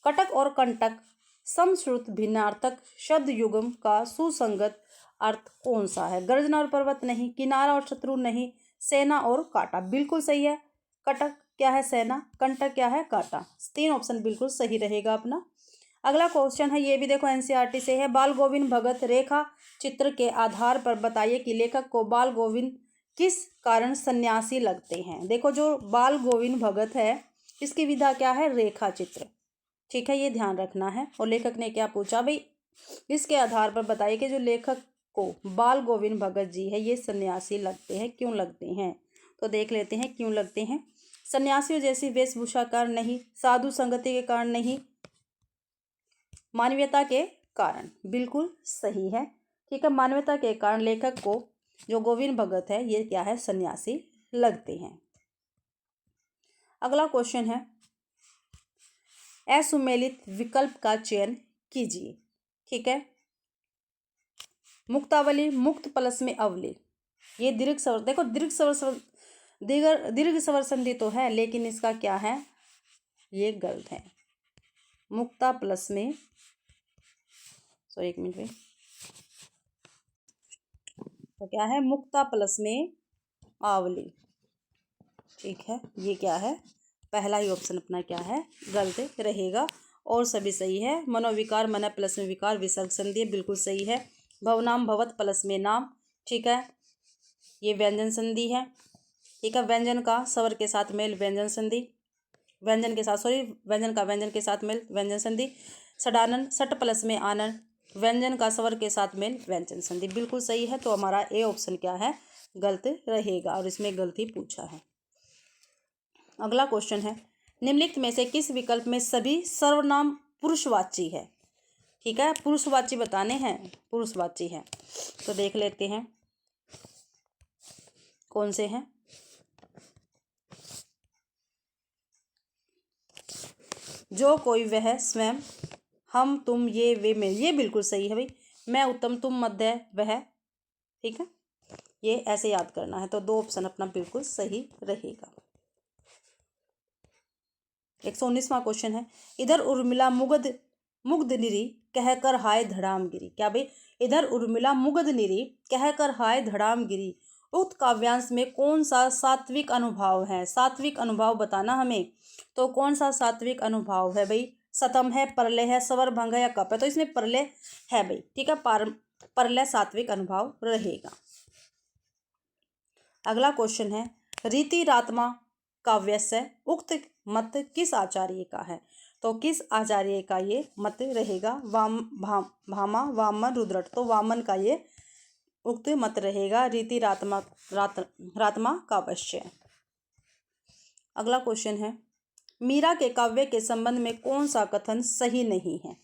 कटक और कंटक समश्रुत भिन्नार्थक शब्द युग्म का सुसंगत अर्थ कौन सा है। गर्जना और पर्वत नहीं, किनारा और शत्रु नहीं, सेना और कांटा, बिल्कुल सही है। कटक क्या है, सेना, कंटक क्या है, कांटा, 3 ऑप्शन बिल्कुल सही रहेगा अपना। अगला क्वेश्चन है, ये भी देखो एनसीईआरटी से है, बाल गोविंद भगत रेखा चित्र के आधार पर बताइए कि लेखक को बाल गोविंद किस कारण सन्यासी लगते हैं। देखो जो बाल गोविंद भगत है इसकी विधा क्या है, रेखा चित्र। ठीक है, ये ध्यान रखना है। और लेखक ने क्या पूछा भाई, इसके आधार पर बताइए कि जो लेखक को बाल गोविंद भगत जी है ये सन्यासी लगते हैं, क्यों लगते हैं। तो देख लेते हैं क्यों लगते हैं। सन्यासियों जैसी वेशभूषा कारण नहीं, साधु संगति के कारण नहीं, मानवीयता के कारण, बिल्कुल सही है। ठीक है, मानवीयता के कारण लेखक को जो गोविंद भगत है ये क्या है, सन्यासी लगते हैं। अगला क्वेश्चन है, असुमेलित विकल्प का चयन कीजिए। ठीक है। मुक्तावली, मुक्त प्लस में अवली, ये दीर्घ स्वर, देखो दीर्घ स्वर संधि तो है, लेकिन इसका क्या है, ये गलत है। मुक्ता प्लस में, सॉरी एक मिनट में, तो क्या है, मुक्ता प्लस में आवली। ठीक है, ये क्या है, पहला ही ऑप्शन अपना क्या है, गलत रहेगा। और सभी सही है। मनोविकार, मन प्लस में विकार, विसर्ग संधि बिल्कुल सही है। भवनाम, भवत प्लस में नाम। ठीक है, ये व्यंजन संधि है। ठीक है, व्यंजन का स्वर के साथ मेल, व्यंजन संधि। व्यंजन के साथ, सॉरी, व्यंजन का व्यंजन के साथ मेल, व्यंजन संधि। षडानन, सट प्लस में आनन, व्यंजन का स्वर के साथ मेल, व्यंजन संधि बिल्कुल सही है। तो हमारा ए ऑप्शन क्या है, गलत रहेगा, और इसमें गलती पूछा है। अगला क्वेश्चन है, निम्नलिखित में से किस विकल्प में सभी सर्वनाम पुरुषवाची है। ठीक है, पुरुषवाची बताने हैं, पुरुषवाची है, तो देख लेते हैं कौन से हैं। जो, कोई, वह, स्वयं, हम, तुम, ये, वे, मैं, ये बिल्कुल सही है भाई। मैं, उत्तम, तुम, मध्य, वह। ठीक है, ये ऐसे याद करना है। तो दो ऑप्शन अपना बिल्कुल सही रहेगा। 119वां क्वेश्चन है, इधर उर्मिला मुग्ध निरी कहकर हाय धड़ाम गिरी। क्या भाई, इधर उर्मिला मुग्ध निरी कहकर हाय धड़ाम गिरी, उक्त काव्यांश में कौन सा सात्विक अनुभाव है। सात्विक अनुभाव बताना हमें, तो कौन सा सात्विक अनुभाव है भाई, सतम है, परलय है, स्वर भंग है, या कप है। तो इसमें परलय है भाई। ठीक है, परलय सात्विक अनुभाव रहेगा। अगला क्वेश्चन है, रीतिरात्मा काव्यस्य उक्त मत किस आचार्य का है। तो किस आचार्य का ये मत रहेगा, भामा, वामन, रुद्रट। तो वामन का ये उक्त मत रहेगा, रात्मा काव्यस्य। अगला क्वेश्चन है, मीरा के काव्य के संबंध में कौन सा कथन सही नहीं है।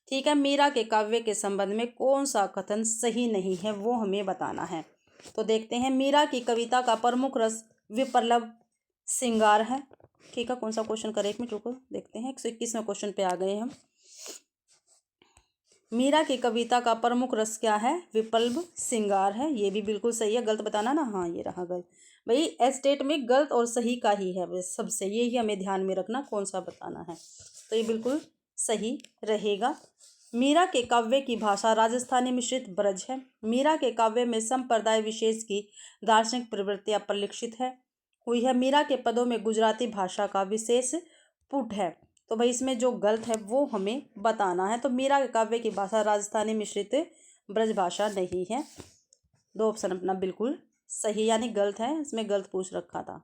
ठीक है, मीरा के काव्य के संबंध में कौन सा कथन सही नहीं है, वो हमें बताना है। तो देखते हैं, मीरा की कविता का प्रमुख रस विप्लव श्रृंगार है। ठीक है, कौन सा क्वेश्चन करें, एक मिनट रुको, देखते हैं। 121वें क्वेश्चन पे आ गए हम। मीरा की कविता का प्रमुख रस क्या है, विप्लव श्रृंगार है, ये भी बिल्कुल सही है। गलत बताना ना, हाँ ये रहा गलत भाई। एस्टेट में गलत और सही का ही है सबसे, ये ही हमें ध्यान में रखना कौन सा बताना है। तो ये बिल्कुल सही रहेगा। मीरा के काव्य की भाषा राजस्थानी मिश्रित ब्रज है। मीरा के काव्य में संप्रदाय विशेष की दार्शनिक प्रवृत्तियां परिलक्षित है हुई है। मीरा के पदों में गुजराती भाषा का विशेष पुट है। तो भाई इसमें जो गलत है वो हमें बताना है। तो मीरा के काव्य की भाषा राजस्थानी मिश्रित ब्रज भाषा नहीं है। दो ऑप्शन अपना बिल्कुल सही, यानी गलत है, इसमें गलत पूछ रखा था।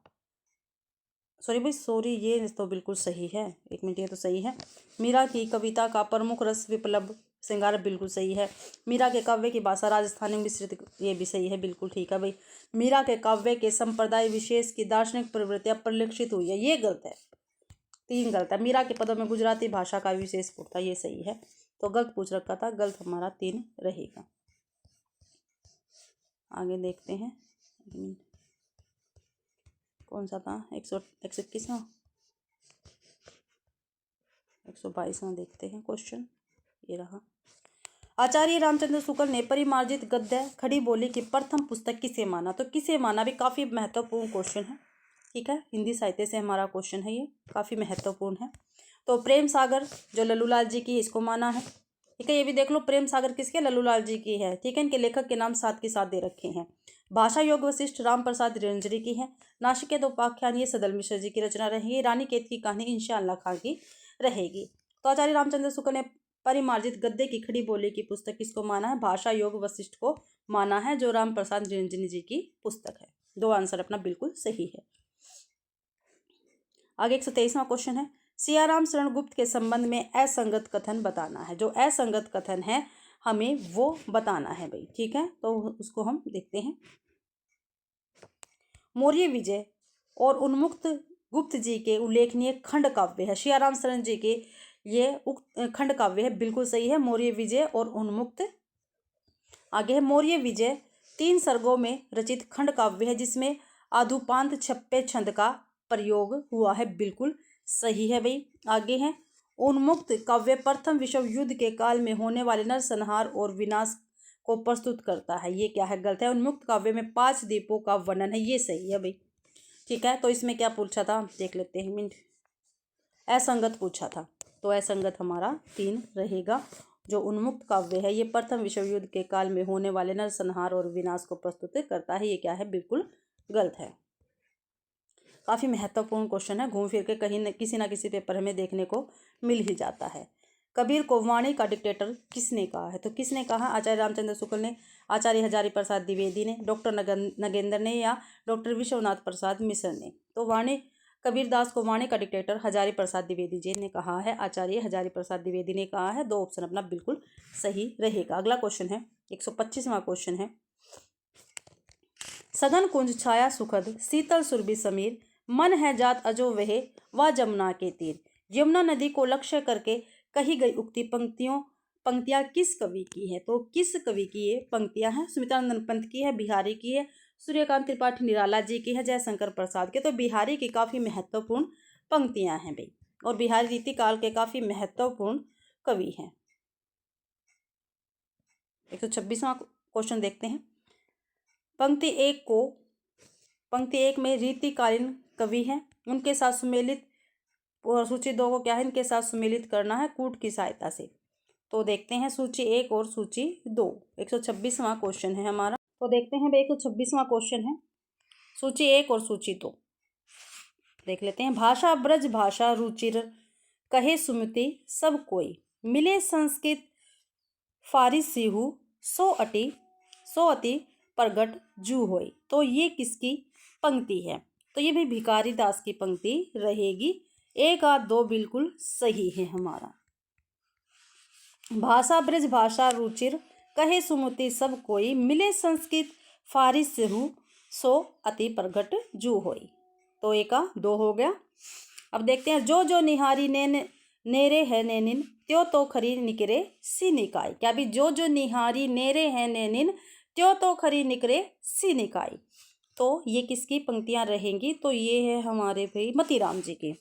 सॉरी भाई, सॉरी, ये तो बिल्कुल सही है। एक मिनट, ये तो सही है। मीरा की कविता का प्रमुख रस विप्लव श्रृंगार बिल्कुल सही है। मीरा के काव्य की भाषा राजस्थानी मिश्रित, ये भी सही है, बिल्कुल ठीक है भाई। मीरा के काव्य के संप्रदाय विशेष की दार्शनिक प्रवृत्तियां परिलक्षित हुई है, ये गलत है। 3 गलत है। मीरा के पदों में गुजराती भाषा का विशेष पुट था, ये सही है। तो गलत पूछ रखा था, गलत हमारा 3 रहेगा। आगे देखते हैं, कौन सा था, 121वां, 122वां देखते हैं क्वेश्चन, ये रहा। आचार्य रामचंद्र शुक्ल ने परिमार्जित गद्य खड़ी बोली की प्रथम पुस्तक किसे माना। तो किसे माना भी काफ़ी महत्वपूर्ण क्वेश्चन है। ठीक है, हिंदी साहित्य से हमारा क्वेश्चन है, ये काफ़ी महत्वपूर्ण है। तो प्रेम सागर जो लल्लूलाल जी की, इसको माना है। ठीक है, ये भी देख लो, प्रेम सागर किसके, लल्लूलाल जी की है। ठीक है, इनके लेखक के नाम साथ के साथ दे रखे हैं। भाषा योग वशिष्ठ राम प्रसाद निरंजनी की है। नासिकेत उपाख्यान ये सदल मिश्र जी की रचना रहेगी। रानी केत की कहानी इंशाअल्लाह खां की रहेगी। तो आचार्य रामचंद्र शुक्ल ने परिमार्जित गद्य की खड़ी बोली की पुस्तक किसको माना है, भाषा योग वशिष्ठ को माना है, जो राम प्रसाद निरंजनी जी की पुस्तक है। 2 आंसर अपना बिल्कुल सही है। आगे 123वां क्वेश्चन है, सियाराम शरण गुप्त के संबंध में असंगत कथन बताना है। जो असंगत कथन है हमें वो बताना है भाई। ठीक है, तो उसको हम देखते हैं। मौर्य विजय और उन्मुक्त गुप्त जी के उल्लेखनीय खंड काव्य है। सियाराम शरण जी के ये खंड काव्य है, बिल्कुल सही है। मौर्य विजय और उन्मुक्त। आगे है, मौर्य विजय 3 सर्गों में रचित खंड काव्य है, जिसमें आधुपांत छप्पे छंद का प्रयोग हुआ है, बिल्कुल सही है भाई। आगे है, उन्मुक्त काव्य प्रथम विश्व युद्ध के काल में होने वाले नरसंहार और विनाश को प्रस्तुत करता है। ये क्या है? गलत है। उन्मुक्त काव्य में 5 द्वीपों का वर्णन है, ये सही है भाई। ठीक है, तो इसमें क्या पूछा था देख लेते हैं। मिनट असंगत पूछा था, तो असंगत हमारा 3 रहेगा। जो उन्मुक्त काव्य है ये प्रथम विश्व युद्ध के काल में होने वाले नरसंहार और विनाश को प्रस्तुत करता है, ये क्या है? बिल्कुल गलत है। काफ़ी महत्वपूर्ण क्वेश्चन है, घूम फिर के कहीं न किसी पेपर में देखने को मिल ही जाता है। कबीर को वाणी का डिक्टेटर किसने कहा है? तो किसने कहा? आचार्य रामचंद्र शुक्ल ने, आचार्य हजारी प्रसाद द्विवेदी ने, डॉक्टर नगेंद्र ने, या डॉक्टर विश्वनाथ प्रसाद मिश्र ने? तो वाणी कबीरदास को वाणी का डिक्टेटर हजारी प्रसाद द्विवेदी जी ने कहा है, आचार्य हजारी प्रसाद द्विवेदी ने कहा है। 2 ऑप्शन अपना बिल्कुल सही रहेगा। अगला क्वेश्चन है 125वां क्वेश्चन है। सघन कुंज छाया सुखद शीतल सुरभि समीर, मन है जात अजो वह व जमुना के तीर। यमुना नदी को लक्ष्य करके कही गई उक्ति पंक्तियां किस कवि की है? तो किस कवि की ये पंक्तियां हैं? सुमित्रानंद पंत की है, बिहारी की है, सूर्यकांत त्रिपाठी निराला जी की है, जयशंकर प्रसाद की। तो बिहारी की काफ़ी महत्वपूर्ण पंक्तियां हैं भाई, और बिहारी रीतिकाल के काफ़ी महत्वपूर्ण कवि हैं। 126वां क्वेश्चन देखते हैं। पंक्ति एक में रीतिकालीन कवि हैं, उनके साथ सुमेलित, और सूची 2 को क्या है? इनके साथ सुमेलित करना है कूट की सहायता से। तो देखते हैं सूची 1 और सूची 2। 126वां क्वेश्चन है हमारा, तो देखते हैं भाई 126वां क्वेश्चन है, सूची 1 और सूची 2 देख लेते हैं। भाषा ब्रज भाषा रुचिर कहे सुमति सब कोई, मिले संस्कृत फारिसीहु सो अति प्रगट जू होई। तो ये किसकी पंक्ति है? तो ये भी भिखारी दास की पंक्ति रहेगी। 1 और 2 बिल्कुल सही है हमारा। भाषा ब्रज भाषा रुचिर कहे सुमति सब कोई, मिले संस्कृत फारिसीहु सो अति प्रगट जू होई। तो 1 और 2 हो गया। अब देखते हैं। जो निहारी नेरे है नैनिन त्यो तो खरी निकरे सी निकाय। क्या भी? जो निहारी नेरे है नैनिन त्यो तो खरी निकरे सी निकाय। तो ये किसकी पंक्तियां रहेंगी? तो ये है हमारे भाई मतीराम जी की।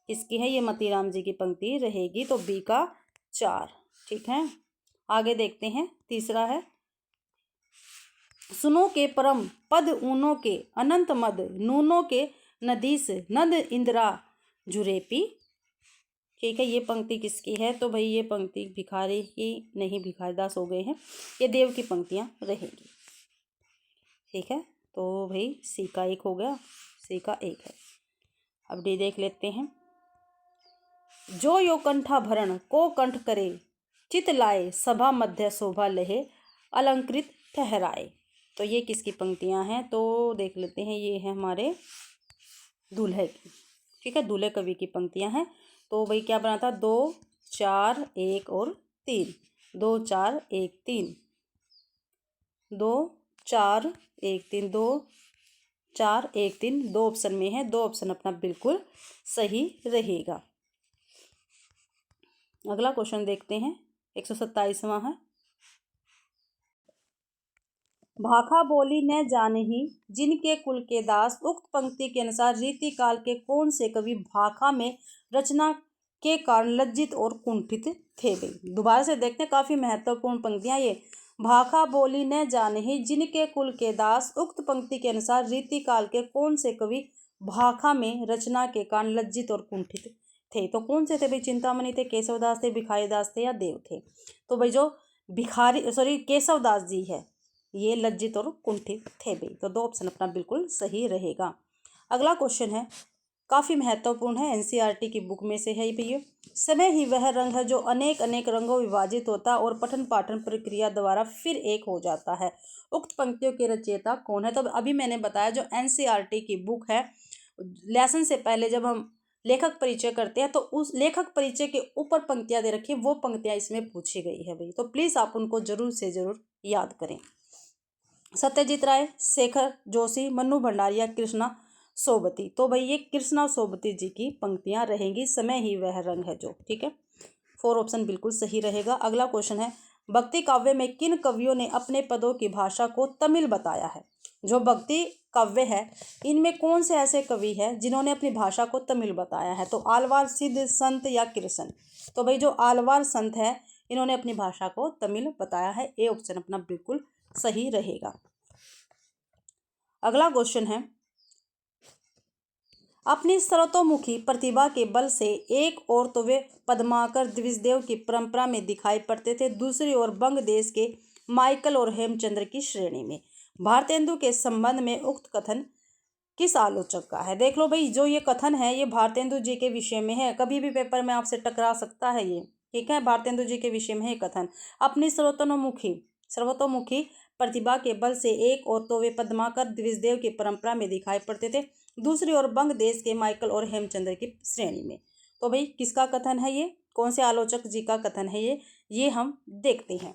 किसकी है? ये मतीराम जी की पंक्ति रहेगी। तो बी का 4। ठीक है, आगे देखते हैं। तीसरा है। सुनो के परम पद ऊनो के अनंत मद, नूनो के नदीस नद इंदिरा जुरेपी। ठीक है, ये पंक्ति किसकी है? तो भाई ये पंक्ति भिखारी की नहीं, भिखारीदास हो गए हैं, ये देव की पंक्तियां रहेंगी। ठीक है, तो भाई सी का 1 हो गया, सी का 1 है। अब डी देख लेते हैं। जो यो कंठा भरण को कंठ करे, चित लाए सभा मध्य शोभा लहे, अलंकृत ठहराए। तो ये किसकी पंक्तियां हैं? तो देख लेते हैं। ये है हमारे दूल्हे की। ठीक है, दूल्हे कवि की पंक्तियां हैं। तो भाई क्या बना था? 2 4 1 और 3, 2 4 1 3, 2 4 1 3, 2 4 1 3, 2 ऑप्शन में है। 2 ऑप्शन अपना बिल्कुल सही रहेगा। अगला क्वेश्चन देखते हैं। 127वां है। भाखा बोली न जानही जिनके कुल के दास, उक्त पंक्ति के अनुसार रीतिकाल के कौन से कवि भाखा में रचना के कारण लज्जित और कुंठित थे? भाई दोबारा से देखते हैं, काफी महत्वपूर्ण पंक्तियां ये। भाखा बोली न जानही जिनके कुल के दास, उक्त पंक्ति के अनुसार रीतिकाल के कौन से कवि भाखा में रचना के कारण लज्जित और कुंठित थे? तो कौन से थे भाई? चिंतामणि थे, केशवदास थे, भिखारीदास थे, या देव थे? तो भाई जो केशवदास जी है ये लज्जित और कुंठित थे भाई। तो 2 ऑप्शन अपना बिल्कुल सही रहेगा। अगला क्वेश्चन है, काफ़ी महत्वपूर्ण है, एनसीईआरटी की बुक में से है भैया। समय ही वह रंग है जो अनेक अनेक रंगों विभाजित होता और पठन पाठन प्रक्रिया द्वारा फिर एक हो जाता है। उक्त पंक्तियों के रचयिता कौन है? तो अभी मैंने बताया जो एनसीईआरटी की बुक है, लेसन से पहले जब हम लेखक परिचय करते हैं तो उस लेखक परिचय के ऊपर पंक्तियां दे रखी है, वो पंक्तियां इसमें पूछी गई है भाई। तो प्लीज़ आप उनको जरूर से जरूर याद करें। सत्यजीत राय, शेखर जोशी, मन्नू भंडारिया, कृष्णा सोबती। तो भाई ये कृष्णा सोबती जी की पंक्तियां रहेंगी। समय ही वह रंग है जो। ठीक है, 4 ऑप्शन बिल्कुल सही रहेगा। अगला क्वेश्चन है, भक्ति काव्य में किन कवियों ने अपने पदों की भाषा को तमिल बताया है? जो भक्ति काव्य है इनमें कौन से ऐसे कवि हैं जिन्होंने अपनी भाषा को तमिल बताया है? तो आलवार, सिद्ध, संत या कृष्ण? तो भाई जो आलवार संत है इन्होंने अपनी भाषा को तमिल बताया है। ए ऑप्शन अपना बिल्कुल सही रहेगा। अगला क्वेश्चन है, अपनी सर्वतोमुखी प्रतिभा के बल से एक और तो वे पद्माकर द्विजदेव की परंपरा में दिखाई पड़ते थे, दूसरी ओर बंग देश के माइकल और हेमचंद्र की श्रेणी में। भारतेंदु के संबंध में उक्त कथन किस आलोचक का है? देख लो भाई, जो ये कथन है ये भारतेंदु जी के विषय में है, कभी भी पेपर में आपसे टकरा सकता है ये, ठीक है। भारतेंदु जी के विषय में है कथन। अपनी सर्वतोमुखी प्रतिभा के बल से एक और तो वे पद्माकर द्विजदेव की परंपरा में दिखाई पड़ते थे, दूसरी ओर बंग देश के माइकल और हेमचंद्र की श्रेणी में। तो भाई किसका कथन है ये, कौन से आलोचक जी का कथन है ये हम देखते हैं।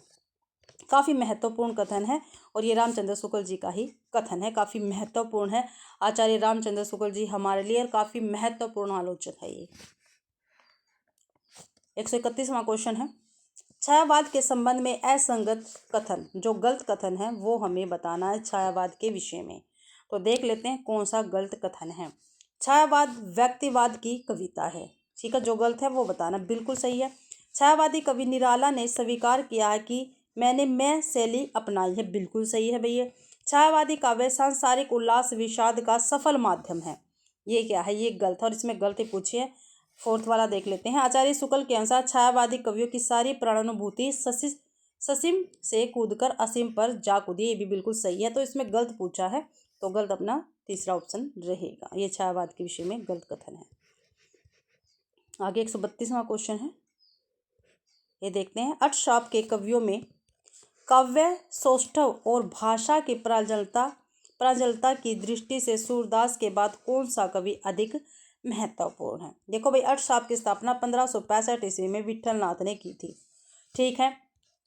काफ़ी महत्वपूर्ण कथन है और ये रामचंद्र शुक्ल जी का ही कथन है, काफ़ी महत्वपूर्ण है। आचार्य रामचंद्र शुक्ल जी हमारे लिए काफ़ी महत्वपूर्ण आलोचक है ये। 131वां क्वेश्चन है, छायावाद के संबंध में असंगत कथन, जो गलत कथन है वो हमें बताना है छायावाद के विषय में। तो देख लेते हैं कौन सा गलत कथन है। छायावाद व्यक्तिवाद की कविता है, ठीक है। जो गलत है वो बताना, बिल्कुल सही है। छायावादी कवि निराला ने स्वीकार किया है कि मैंने मैं शैली अपनाई है, बिल्कुल सही है भैया। छायावादी काव्य सांसारिक उल्लास विषाद का सफल माध्यम है, ये क्या है, ये गलत है और इसमें गलती पूछी है। फोर्थ वाला देख लेते हैं। आचार्य शुक्ल के अनुसार छायावादी कवियों की सारी प्राणानुभूति ससीम से कूदकर असीम पर जा कूदी, ये भी बिल्कुल सही है। तो इसमें गलत पूछा है, तो गलत अपना तीसरा ऑप्शन रहेगा, ये छायावाद के विषय में गलत कथन है। आगे 132वां क्वेश्चन है, ये देखते हैं। अष्टशाप के कवियों में काव्य सौष्ठव और भाषा की प्रांजलता की दृष्टि से सूरदास के बाद कौन सा कवि अधिक महत्वपूर्ण है? देखो भाई, अष्टशाप की स्थापना 1565 ईस्वी में विट्ठलनाथ ने की थी, ठीक है।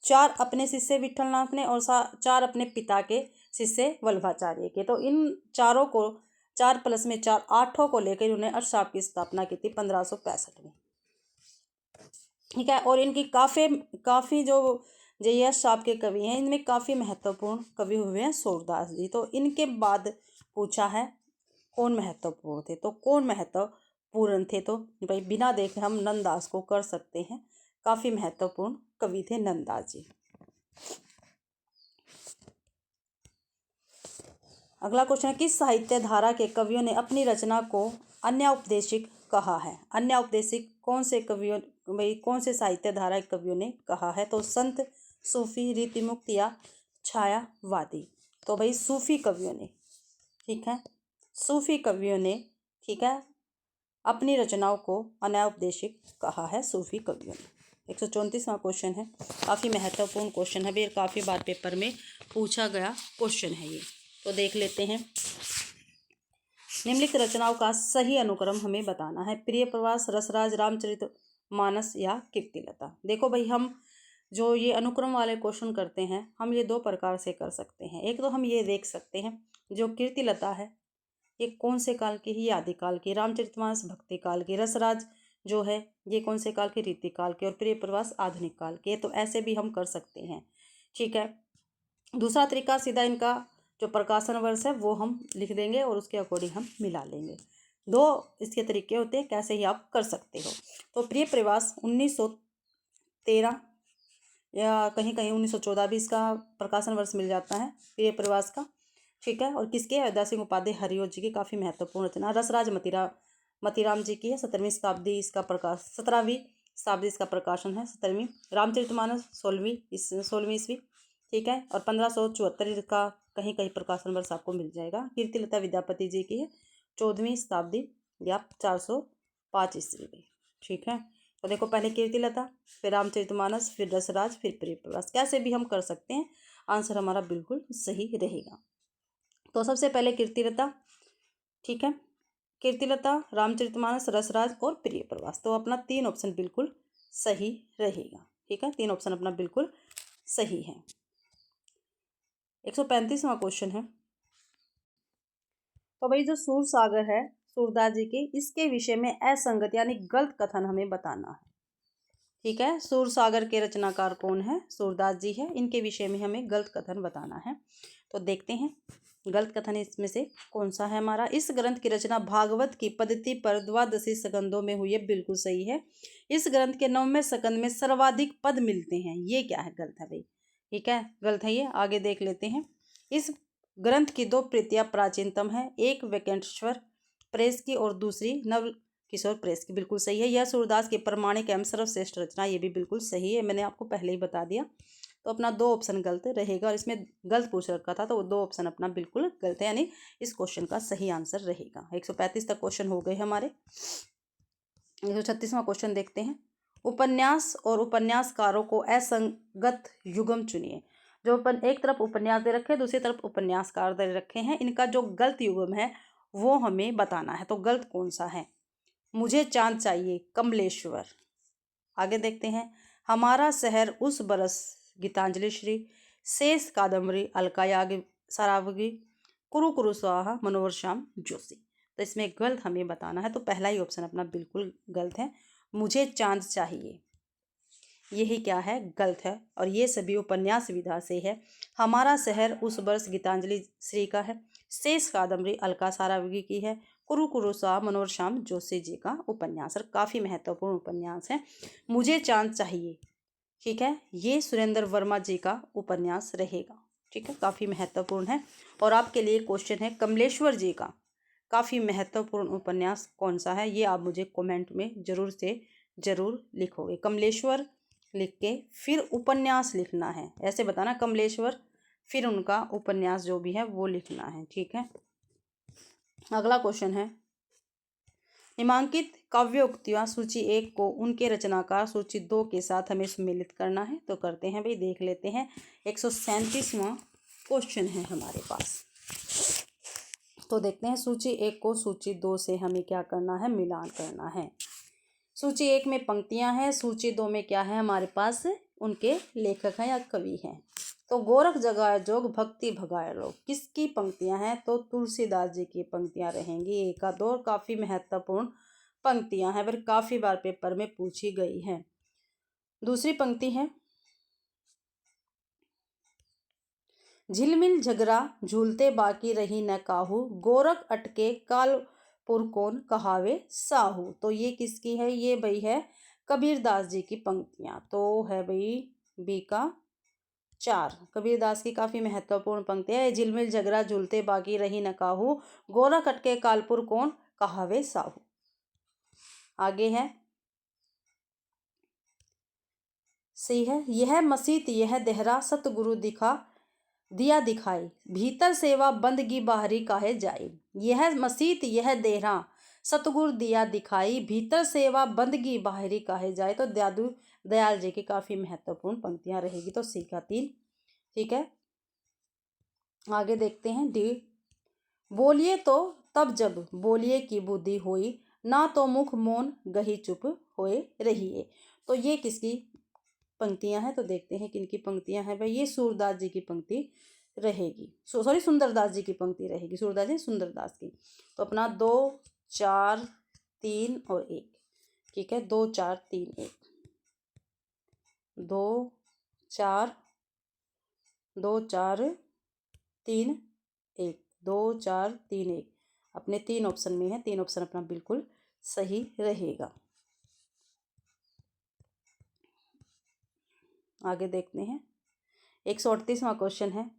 4 अपने शिष्य विट्ठलनाथ ने और 4 अपने पिता के शिष्य वल्लभाचार्य के। तो इन चारों को 4 + 4 8 को लेकर उन्होंने अष्टशाप की स्थापना की थी 1565 में, ठीक है। और इनकी काफ़ी जो यश शाप के कवि हैं इनमें काफ़ी महत्वपूर्ण कवि हुए हैं सूरदास जी। तो इनके बाद पूछा है कौन महत्वपूर्ण थे, तो कौन महत्वपूर्ण थे? तो भाई बिना देखे हम नंददास को कर सकते हैं, काफ़ी महत्वपूर्ण कवि थे नंददास जी। अगला क्वेश्चन है, किस साहित्य धारा के कवियों ने अपनी रचना को अन्याउपदेशिक कहा है? अन्याउपदेशिक कौन से कवियों, भाई कौन से साहित्य धारा के कवियों ने कहा है? तो संत, सूफी, रीतिमुक्त या छायावादी? तो भाई सूफी कवियों ने, ठीक है, सूफी कवियों ने, ठीक है, अपनी रचनाओं को अन्याउपदेशिक कहा है सूफी कवियों ने। 134वां क्वेश्चन है, काफ़ी महत्वपूर्ण क्वेश्चन है भैया, काफ़ी बार पेपर में पूछा गया क्वेश्चन है ये, तो देख लेते हैं। निम्नलिखित रचनाओं का सही अनुक्रम हमें बताना है। प्रिय प्रवास, रसराज, रामचरितमानस या कीर्तिलता? देखो भाई, हम जो ये अनुक्रम वाले क्वेश्चन करते हैं हम ये 2 प्रकार से कर सकते हैं। एक तो हम ये देख सकते हैं जो कीर्तिलता है ये कौन से काल की है, ये आदिकाल की, रामचरितमानस भक्ति काल की, रसराज जो है ये कौन से काल की, रीति काल की, और प्रिय प्रवास आधुनिक काल की है। तो ऐसे भी हम कर सकते हैं, ठीक है। दूसरा तरीका सीधा इनका जो प्रकाशन वर्ष है वो हम लिख देंगे और उसके अकॉर्डिंग हम मिला लेंगे। 2 इसके तरीके होते हैं, कैसे ही आप कर सकते हो। तो प्रिय प्रवास 1913 या कहीं कहीं 1914 भी इसका प्रकाशन वर्ष मिल जाता है प्रिय प्रवास का, ठीक है। और किसके? अयोध्या सिंह उपाध्याय हरिओ जी की काफ़ी महत्वपूर्ण रचना। रसराज मतीराम जी की है, 17वीं शताब्दी इसका प्रकाश, 17वीं शताब्दी इसका प्रकाशन है, 17वीं। रामचरितमानस 16वीं ईस्वी, ठीक है। और 1574 का कहीं कहीं प्रकाशन वर्ष आपको मिल जाएगा। कीर्तिलता विद्यापति जी की है, 14वीं शताब्दी या 405 ईस्वी में, ठीक है। तो देखो, पहले कीर्तिलता, फिर रामचरितमानस, फिर रसराज, फिर प्रिय प्रवास, कैसे भी हम कर सकते हैं, आंसर हमारा बिल्कुल सही रहेगा। तो सबसे पहले कीर्तिलता, ठीक है, कीर्तिलता, रामचरितमानस, रसराज और प्रिय प्रवास। तो अपना 3 ऑप्शन बिल्कुल सही रहेगा, ठीक है, 3 ऑप्शन अपना बिल्कुल सही है। 135वां क्वेश्चन है, तो भाई जो सूरसागर है सूरदास जी के, इसके विषय में असंगत यानी गलत कथन हमें बताना है, ठीक है। सूरसागर के रचनाकार कौन है? सूरदास जी है, इनके विषय में हमें गलत कथन बताना है। तो देखते हैं, गलत कथन इसमें से कौन सा है हमारा? इस ग्रंथ की रचना भागवत की पद्धति पर द्वादशी स्कंदों में हुई है, बिल्कुल सही है। इस ग्रंथ के 9वें स्कंद में सर्वाधिक पद मिलते हैं, ये क्या है? गलत है भाई, ठीक है, गलत है ये। आगे देख लेते हैं। इस ग्रंथ की 2 प्रतियां प्राचीनतम है, एक वेंकटेश्वर प्रेस की और दूसरी नव किशोर प्रेस की, बिल्कुल सही है। यह सूरदास की प्रमाणिक एवं सर्वश्रेष्ठ रचना, ये भी बिल्कुल सही है, मैंने आपको पहले ही बता दिया। तो अपना 2 ऑप्शन गलत रहेगा, और इसमें गलत पूछ रखा था तो 2 ऑप्शन अपना बिल्कुल गलत है, यानी इस क्वेश्चन का सही आंसर रहेगा। 135 तक क्वेश्चन हो गए हमारे। 136वां क्वेश्चन देखते हैं। उपन्यास और उपन्यासकारों को असंगत युग्म चुनिए। जो एक तरफ उपन्यास दे रखे, दूसरी तरफ उपन्यासकार दे रखे हैं, इनका जो गलत युग्म है वो हमें बताना है। तो गलत कौन सा है? मुझे चांद चाहिए, कमलेश्वर। आगे देखते हैं। हमारा शहर उस बरस, गीतांजलि श्री। शेष कादम्बरी, अलका सारावगी। कुरु कुरु स्वाहा, मनोहर श्याम जोशी। तो इसमें गलत हमें बताना है, तो पहला ही ऑप्शन अपना बिल्कुल गलत है, मुझे चांद चाहिए, यही क्या है? गलत है। और ये सभी उपन्यास विधा से है। हमारा शहर उस वर्ष गीतांजलि श्री का है। शेष कादम्बरी अलका सारावगी की है। कुरु कुरु स्वाहा मनोहर श्याम जोशी जी का उपन्यास, और काफ़ी महत्वपूर्ण उपन्यास है। मुझे चांद चाहिए, ठीक है, ये सुरेंद्र वर्मा जी का उपन्यास रहेगा, ठीक है, काफ़ी महत्वपूर्ण है। और आपके लिए क्वेश्चन है, कमलेश्वर जी का काफ़ी महत्वपूर्ण उपन्यास कौन सा है? ये आप मुझे कमेंट में ज़रूर से ज़रूर लिखोगे। कमलेश्वर लिख के फिर उपन्यास लिखना है, ऐसे बताना कमलेश्वर, फिर उनका उपन्यास जो भी है वो लिखना है, ठीक है। अगला क्वेश्चन है, निम्नांकित काव्योक्तियाँ सूची 1 को उनके रचनाकार सूची 2 के साथ हमें सम्मिलित करना है। तो करते हैं भाई, देख लेते हैं। 137वां क्वेश्चन है हमारे पास। तो देखते हैं, सूची 1 को सूची 2 से हमें क्या करना है? मिलान करना है। सूची 1 में पंक्तियां हैं, सूची 2 में क्या है हमारे पास? उनके लेखक हैं या कवि हैं। तो गोरख जगाए जोग भक्ति भगाए लोग, किसकी पंक्तियां हैं? तो तुलसीदास जी की पंक्तियां रहेंगी। एक का दो काफ़ी महत्वपूर्ण पंक्तियां हैं, पर काफ़ी बार पेपर में पूछी गई हैं। दूसरी पंक्ति है, झिलमिल झगड़ा झूलते बाकी रही न काहू, गोरख अटके कालपुर कौन कहावे साहू। तो ये किसकी है? ये भाई है कबीरदास जी की पंक्तियां। तो है भाई बी का 4, कबीरदास की काफ़ी महत्वपूर्ण पंक्तियां है। झिलमिल झगड़ा झूलते बाकी रही न काहू, गोरख अटके कालपुर कौन कहावे साहू। आगे है, सही है, यह मसीत यह देहरा सतगुरु दिया दिखाई, भीतर सेवा बंदगी बाहरी काहे जाए। यह मसीत यह देहरा सतगुरु दिया दिखाई, भीतर सेवा बंदगी बाहरी काहे जाए। तो दयाल जी की काफ़ी महत्वपूर्ण पंक्तियां रहेगी। तो सी का 3, ठीक है। आगे देखते हैं, डी, बोलिए तो तब जब बोलिए की बुद्धि होई, ना तो मुख मौन गही चुप होए रहिए। तो ये किसकी पंक्तियां हैं? तो देखते हैं किनकी पंक्तियां हैं भाई। ये सूरदास जी की पंक्ति रहेगी, सॉरी सुंदरदास जी की पंक्ति रहेगी, सूरदास जी सुंदरदास की। तो अपना 2 4 3 और 1, ठीक है, 2 4 3 1, 2 4 2 4 3 1, 2 4 3 1, अपने 3 ऑप्शन में है, 3 ऑप्शन अपना बिल्कुल सही रहेगा। आगे देखते हैं, 138वां क्वेश्चन है,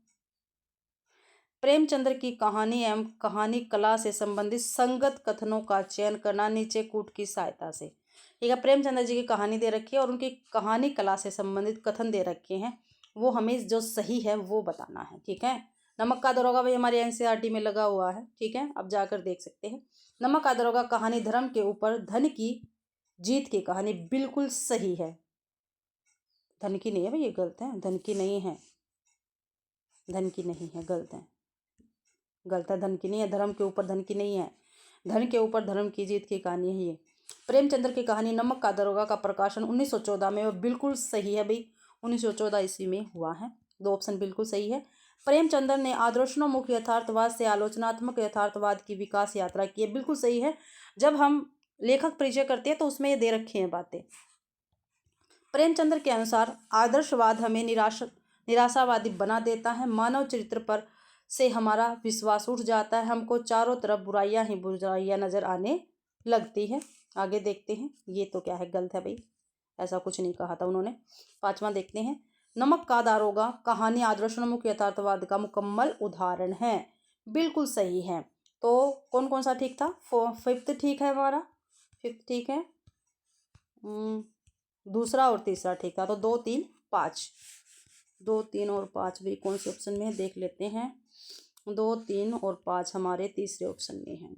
प्रेमचंद्र की कहानी एवं कहानी कला से संबंधित संगत कथनों का चयन करना नीचे कूट की सहायता से। ठीक है, प्रेमचंद्र जी की कहानी दे रखी है और उनकी कहानी कला से संबंधित कथन दे रखे हैं, वो हमें जो सही है वो बताना है। ठीक है, नमक का दरोगा भाई हमारे एनसीईआरटी में लगा हुआ है, ठीक है, अब जाकर देख सकते हैं। नमक का दरोगा कहानी धर्म के ऊपर धन की जीत की कहानी, बिल्कुल सही है। धन की नहीं है भाई, ये गलत है, धन की नहीं है, धन की नहीं है, गलत है, गलत है, धन की नहीं है, धर्म के ऊपर धन की नहीं है, धन के ऊपर धर्म की जीत की कहानी है ये। प्रेमचंद्र की कहानी नमक का दरोगा का प्रकाशन 1914 में, वो बिल्कुल सही है भाई, 1914 ईस्वी में हुआ है। 2 ऑप्शन बिल्कुल सही है। प्रेमचंद्र ने आदर्शोन्मुख यथार्थवाद से आलोचनात्मक यथार्थवाद की विकास यात्रा की है, बिल्कुल सही है। जब हम लेखक परिचय करते हैं तो उसमें ये दे रखी हैं बातें। प्रेमचंद्र के अनुसार आदर्शवाद हमें निराशावादी बना देता है, मानव चरित्र पर से हमारा विश्वास उठ जाता है, हमको चारों तरफ बुराइयां ही बुराइयां नजर आने लगती है। आगे देखते हैं, ये तो क्या है, गलत है भाई, ऐसा कुछ नहीं कहा था उन्होंने। पांचवा देखते हैं, नमक का दारोगा कहानी आदर्शोन्मुख यथार्थवाद का मुकम्मल उदाहरण है। बिल्कुल सही है। तो कौन कौन सा ठीक था? फिफ्थ ठीक है हमारा, फिफ्थ ठीक है। दूसरा और तीसरा ठीक था। तो 2, 3, 5, 2, 3 और 5 भी कौन से ऑप्शन में है देख लेते हैं। 2, 3 और 5 हमारे तीसरे ऑप्शन में है।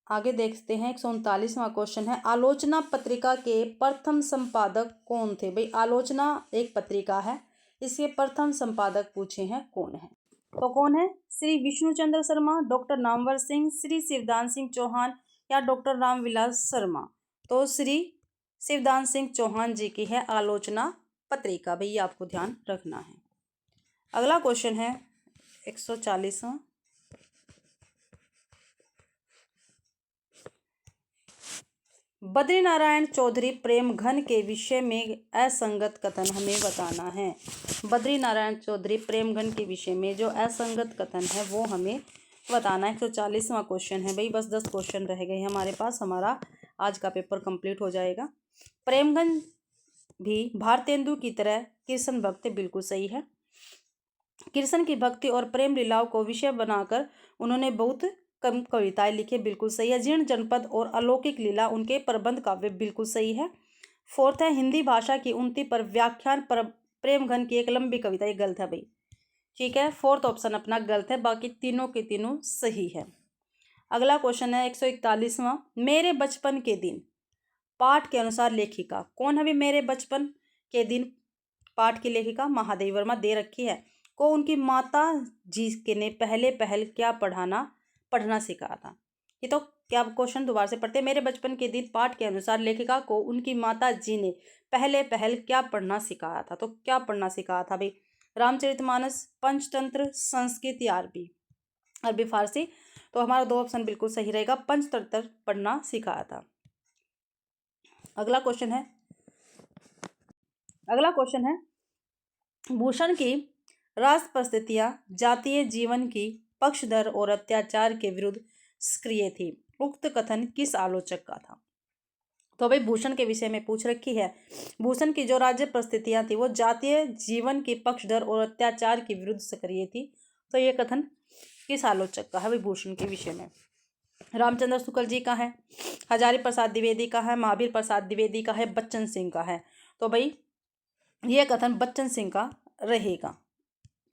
आगे देखते हैं, 139वां क्वेश्चन है, आलोचना पत्रिका के प्रथम संपादक कौन थे? भाई आलोचना एक पत्रिका है, इसके प्रथम संपादक पूछे हैं कौन है? तो कौन है? श्री विष्णुचंद्र शर्मा, डॉक्टर नामवर सिंह, श्री शिवदान सिंह चौहान या डॉक्टर रामविलास शर्मा? तो श्री शिवदान सिंह चौहान जी की है आलोचना पत्रिका। भाई आपको ध्यान रखना है। अगला क्वेश्चन है 140वां, बद्रीनारायण चौधरी प्रेम घन के विषय में असंगत कथन हमें बताना है। बद्रीनारायण चौधरी प्रेम घन के विषय में जो असंगत कथन है वो हमें बताना है। 140वां क्वेश्चन है भाई, बस 10 क्वेश्चन रह गए हमारे पास, हमारा आज का पेपर कंप्लीट हो जाएगा। प्रेमघन भी भारतेंदु की तरह कृष्ण भक्त, बिल्कुल सही है। कृष्ण की भक्ति और प्रेम लीलाओं को विषय बनाकर उन्होंने बहुत कम कविताएं लिखी, बिल्कुल सही है। जीर्ण जनपद और अलौकिक लीला उनके प्रबंध काव्य, बिल्कुल सही है। फोर्थ है, हिंदी भाषा की उन्नति पर व्याख्यान पर प्रेमघन की एक लंबी कविता, ये गलत है भाई, ठीक है। फोर्थ ऑप्शन अपना गलत है, बाकी तीनों के तीनों सही है। अगला क्वेश्चन है 141वां, मेरे बचपन के दिन पाठ के अनुसार लेखिका कौन है? भी मेरे बचपन के दिन पाठ की लेखिका महादेवी वर्मा दे रखी है। को उनकी माता जी के ने पहले क्या पढ़ना सिखाया था? ये तो क्या, क्वेश्चन दोबारा से पढ़ते हैं। मेरे बचपन के दिन पाठ के अनुसार लेखिका को उनकी माता जी ने पहल क्या पढ़ना सिखाया था? तो क्या पढ़ना सिखाया था भाई? रामचरितमानस, पंचतंत्र, संस्कृत या अरबी फारसी? तो हमारा 2 ऑप्शन बिल्कुल सही रहेगा, पंचतंत्र पढ़ना सिखाया था। अगला क्वेश्चन है भूषण की राष्ट्र परिस्थितियां जातीय जीवन की पक्षधर और अत्याचार के विरुद्ध सक्रिय थी। उक्त कथन किस आलोचक का था? तो भाई भूषण के विषय में पूछ रखी है। भूषण की जो राज्य परिस्थितियां थी वो जातीय जीवन की पक्षधर और अत्याचार के विरुद्ध सक्रिय थी। तो ये कथन किस आलोचक का है भाई भूषण के विषय में? रामचंद्र शुक्ल जी का है, हजारी प्रसाद द्विवेदी का है, महावीर प्रसाद द्विवेदी का है, बच्चन सिंह का है। तो भाई ये कथन बच्चन सिंह का रहेगा,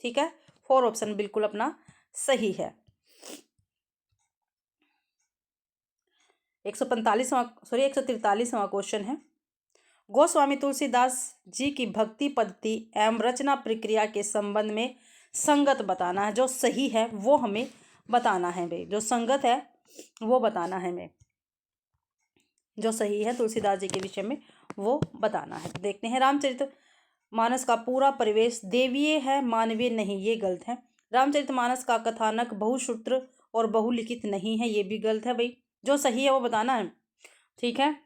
ठीक है। 4 ऑप्शन बिल्कुल अपना सही है। 143वां क्वेश्चन है, गोस्वामी तुलसीदास जी की भक्ति पद्धति एवं रचना प्रक्रिया के संबंध में संगत बताना है। जो सही है वो हमें बताना है भाई, जो संगत है वो बताना है हमें, जो सही है तुलसीदास जी के विषय में वो बताना है। देखते हैं, रामचरितमानस का पूरा परिवेश देवीय है, मानवीय नहीं, ये गलत है। रामचरितमानस का कथानक बहुसूत्र और बहुलिखित नहीं है, ये भी गलत है भाई, जो सही है वो बताना है, ठीक है।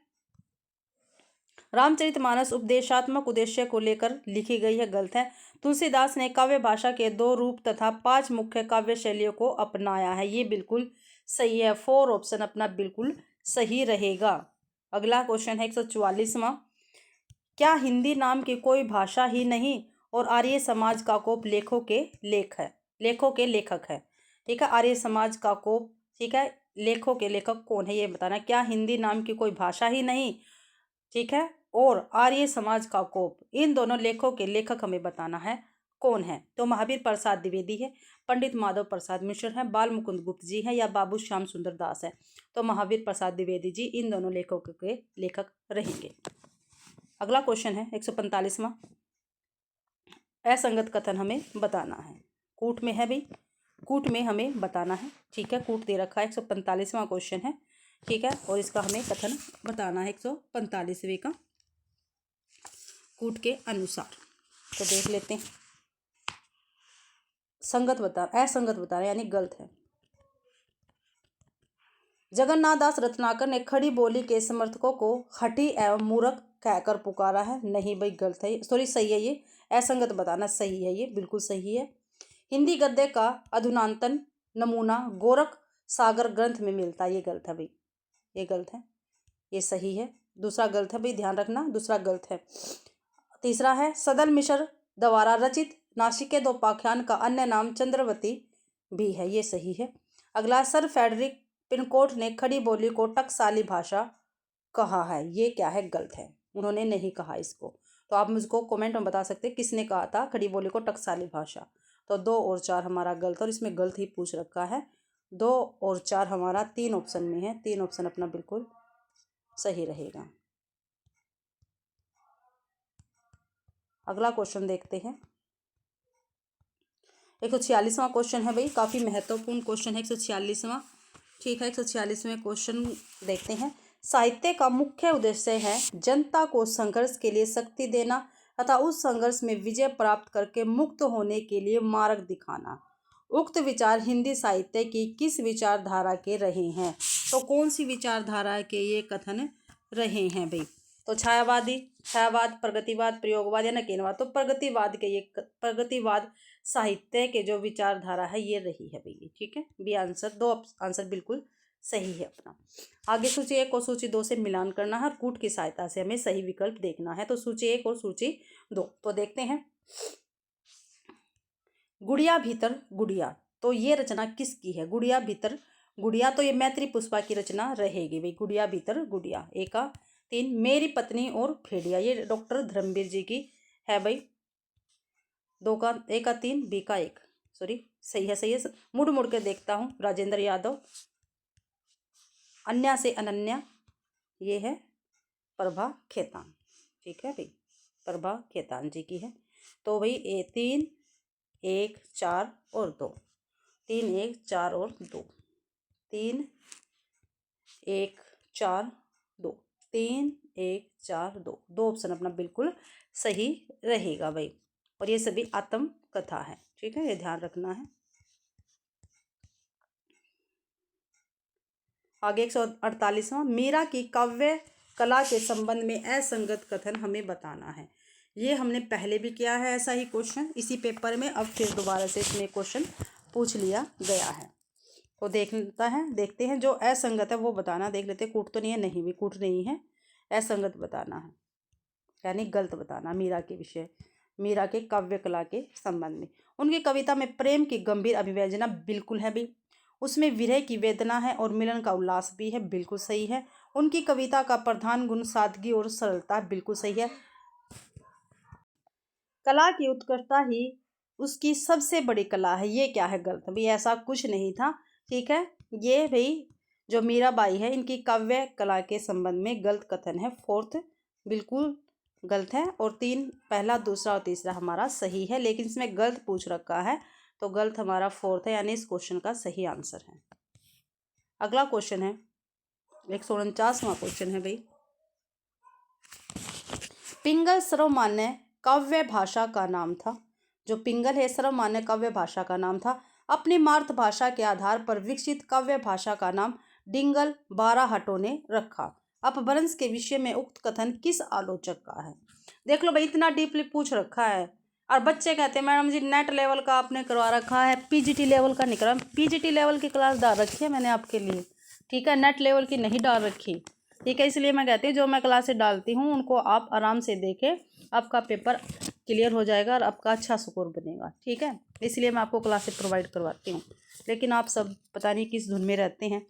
रामचरितमानस उपदेशात्मक उद्देश्य को लेकर लिखी गई है, गलत है। तुलसीदास ने काव्य भाषा के 2 रूप तथा 5 मुख्य काव्य शैलियों को अपनाया है, ये बिल्कुल सही है। 4 ऑप्शन अपना बिल्कुल सही रहेगा। अगला क्वेश्चन है 144वां, क्या हिंदी नाम की कोई भाषा ही नहीं और आर्य समाज का कोप लेखों के लेखक है, ठीक है। आर्य समाज का कोप, ठीक है, लेखों के लेखक कौन है ये बताना। क्या हिंदी नाम की कोई भाषा ही नहीं, ठीक है, और आर्य समाज का कोप, इन दोनों लेखों के लेखक हमें बताना है कौन है। तो महावीर प्रसाद द्विवेदी है, पंडित माधव प्रसाद मिश्र है, बाल मुकुंद गुप्त जी है या बाबू श्याम सुंदर दास है? तो महावीर प्रसाद द्विवेदी जी इन दोनों लेखकों के लेखक रहेंगे। अगला क्वेश्चन है 145वां, असंगत कथन हमें बताना है। कूट में है भाई, कूट में हमें बताना है, ठीक है। कूट दे रखा है, 145वां क्वेश्चन है, ठीक है, और इसका हमें कथन बताना है 145वें का कूट के अनुसार। तो देख लेते हैं, असंगत बता रहे यानी गलत है। जगन्नाथ दास रत्नाकर ने खड़ी बोली के समर्थकों को हठी एवं मूर्ख कहकर पुकारा है, नहीं भाई गलत है, सॉरी सही है, ये असंगत बताना, सही है, ये बिल्कुल सही है। हिंदी गद्य का अधुनातन नमूना गोरख सागर ग्रंथ में मिलता है। ये गलत है भाई, ये गलत है, ये सही है। दूसरा गलत है भाई, ध्यान रखना, दूसरा गलत है। तीसरा है सदल मिश्र द्वारा रचित नासिकेदोपाख्यान का अन्य नाम चंद्रवती भी है। ये सही है। अगला, सर फेडरिक पिनकोट ने खड़ी बोली को टकसाली भाषा कहा है। ये क्या है? गलत है, उन्होंने नहीं कहा इसको। तो आप मुझको कमेंट में बता सकते हैं किसने कहा था खड़ी बोली को टकसाली भाषा। तो 2 और 4 हमारा गलत, और इसमें गलत ही पूछ रखा है। 2 और 4 हमारा 3 ऑप्शन में है, 3 ऑप्शन अपना बिल्कुल सही रहेगा। अगला क्वेश्चन देखते हैं। 146वां क्वेश्चन है भाई, काफ़ी महत्वपूर्ण क्वेश्चन है 146वां। ठीक है, 146वें क्वेश्चन देखते हैं। साहित्य का मुख्य उद्देश्य है जनता को संघर्ष के लिए शक्ति देना तथा उस संघर्ष में विजय प्राप्त करके मुक्त होने के लिए मार्ग दिखाना। उक्त विचार हिंदी साहित्य की किस विचारधारा के रहे हैं? तो कौन सी विचारधारा के ये कथन रहे हैं भाई? तो छायावाद, प्रगतिवाद, प्रयोगवाद या नकीनवाद। तो प्रगतिवाद साहित्य के जो विचारधारा है ये रही है भाई। ठीक है, बी आंसर, 2 आंसर बिल्कुल सही है अपना। आगे सूची 1 और सूची 2 से मिलान करना है और कूट की सहायता से हमें सही विकल्प देखना है। तो सूची 1 और सूची 2 तो देखते हैं। गुड़िया भीतर गुड़िया, तो ये रचना किसकी है? गुड़िया भीतर गुड़िया, तो ये मैत्री पुष्पा की रचना रहेगी भाई। गुड़िया भीतर गुड़िया। 1 का 3 मेरी पत्नी और भेड़िया, ये डॉक्टर धर्मवीर जी की है भाई। 2 का 1 का 3 बी का 1, सॉरी सही है, सही है। मुड़ मुड़ के देखता हूँ, राजेंद्र यादव। अन्या से अनन्या, ये है प्रभा खेतान। ठीक है भाई, प्रभा खेतान जी की है। तो भाई 3 1 4 और 2, 3 1 4 और 2, 3 1 4 2, 3 1 4 2, 2 ऑप्शन अपना बिल्कुल सही रहेगा भाई। और ये सभी आत्म कथा है। ठीक है, ये ध्यान रखना है। आगे 148वां, मीरा की काव्य कला के संबंध में असंगत कथन हमें बताना है। ये हमने पहले भी किया है ऐसा ही क्वेश्चन इसी पेपर में, अब फिर दोबारा से इसमें क्वेश्चन पूछ लिया गया है। तो देखते हैं जो असंगत है वो बताना। देख लेते, कूट तो नहीं है, नहीं भी कूट नहीं है, असंगत बताना है, यानी गलत बताना मीरा के विषय, मीरा के काव्य कला के संबंध में। उनकी कविता में प्रेम की गंभीर अभिव्यंजना बिल्कुल है भी, उसमें विरह की वेदना है और मिलन का उल्लास भी है, बिल्कुल सही है। उनकी कविता का प्रधान गुण सादगी और सरलता, बिल्कुल सही है। कला की उत्कृष्टता ही उसकी सबसे बड़ी कला है, ये क्या है? गलत भाई, ऐसा कुछ नहीं था। ठीक है, ये भाई जो मीराबाई है इनकी काव्य कला के संबंध में गलत कथन है, 4th बिल्कुल गलत है। और 3 पहला, दूसरा और तीसरा हमारा सही है, लेकिन इसमें गलत पूछ रखा है, तो गलत हमारा 4th है, यानी इस क्वेश्चन का सही आंसर है। अगला क्वेश्चन है 149वां क्वेश्चन है भाई। पिंगल सर्वमान्य काव्य भाषा का नाम था। जो पिंगल है सर्वमान्य काव्य भाषा का नाम था। अपनी मातृभाषा के आधार पर विकसित काव्य भाषा का नाम डिंगल बाराहटो ने रखा। अपभ्रंश के विषय में उक्त कथन किस आलोचक का है? देख लो भाई, इतना डीपली पूछ रखा है और बच्चे कहते हैं मैडम जी नेट लेवल का आपने करवा रखा है, पीजीटी लेवल का नहीं करा। पीजीटी लेवल की क्लास डाल रखी है मैंने आपके लिए, ठीक है, नेट लेवल की नहीं डाल रखी। ठीक है, इसलिए मैं कहती हूँ जो मैं क्लासेस डालती हूँ उनको आप आराम से देखें, आपका पेपर क्लियर हो जाएगा और आपका अच्छा स्कोर बनेगा। ठीक है, इसलिए मैं आपको क्लासेस प्रोवाइड करवाती हूँ, लेकिन आप सब पता नहीं किस धुन में रहते हैं।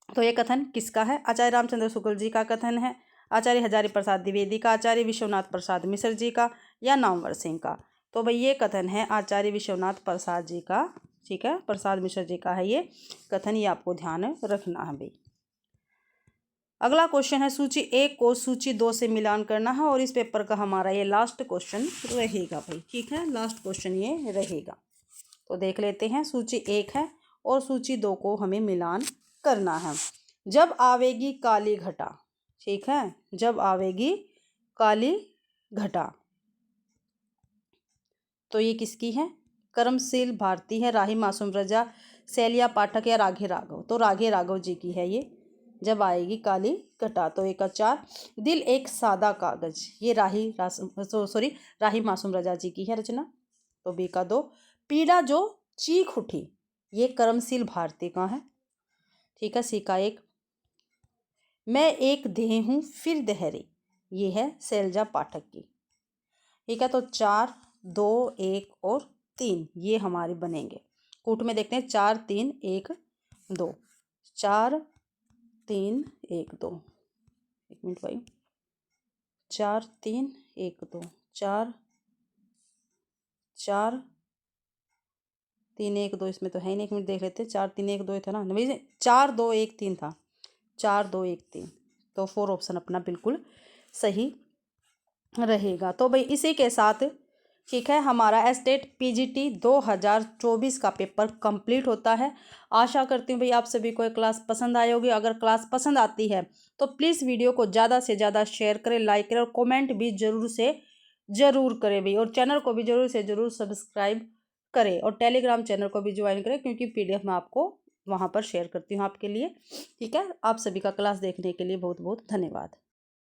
तो ये कथन किसका है? आचार्य रामचंद्र शुक्ल जी का कथन है, आचार्य हजारी प्रसाद द्विवेदी का, आचार्य विश्वनाथ प्रसाद मिश्र जी का, या नामवर सिंह का? तो भाई ये कथन है आचार्य विश्वनाथ प्रसाद जी का। ठीक है, प्रसाद मिश्र जी का है ये कथन, ये आपको ध्यान रखना है भाई। अगला क्वेश्चन है सूची 1 को सूची 2 से मिलान करना है, और इस पेपर का हमारा ये लास्ट क्वेश्चन रहेगा भाई। ठीक है, लास्ट क्वेश्चन ये रहेगा। तो देख लेते हैं, सूची 1 है और सूची 2 को हमें मिलान करना है। जब आवेगी काली घटा, ठीक है, जब आवेगी काली घटा, तो ये किसकी है? कर्मशील भारती है, राही मासूम रजा, शैलिया पाठक या राघे राघव? तो राघे राघव जी की है ये, जब आएगी काली घटा। तो 1 का 4 दिल एक सादा कागज, ये राही मासूम रजा जी की है रचना। तो बी का 2 पीड़ा जो चीख उठी, ये कर्मशील भारती का है। ठीक है, सी का एक। मैं एक देह हूँ फिर दहरी, ये है शैलजा पाठक की। ठीक है, तो 4 2 1 और 3 ये हमारे बनेंगे। कूट में देखते हैं 4 3 1 2, 4 3 1 2, 1 मिनट भाई, 4 3 1 2, 4 4 3 1 2, इसमें तो है ही नहीं, 1 मिनट देख लेते हैं। 4 3 1 2 था ना भाई, 4 2 1 3 था, 4 2 1 3, तो 4 ऑप्शन अपना बिल्कुल सही रहेगा। तो भाई इसी के साथ ठीक है हमारा एस्टेट पीजीटी 2024 का पेपर कंप्लीट होता है। आशा करती हूँ भाई आप सभी को ये क्लास पसंद आई होगी। अगर क्लास पसंद आती है तो प्लीज़ वीडियो को ज़्यादा से ज़्यादा शेयर करें, लाइक करें और कमेंट भी ज़रूर से ज़रूर करें भाई, और चैनल को भी ज़रूर से ज़रूर सब्सक्राइब करें और टेलीग्राम चैनल को भी ज्वाइन करें, क्योंकि पीडीएफ मैं आपको वहाँ पर शेयर करती हूँ आपके लिए। ठीक है, आप सभी का क्लास देखने के लिए बहुत बहुत धन्यवाद।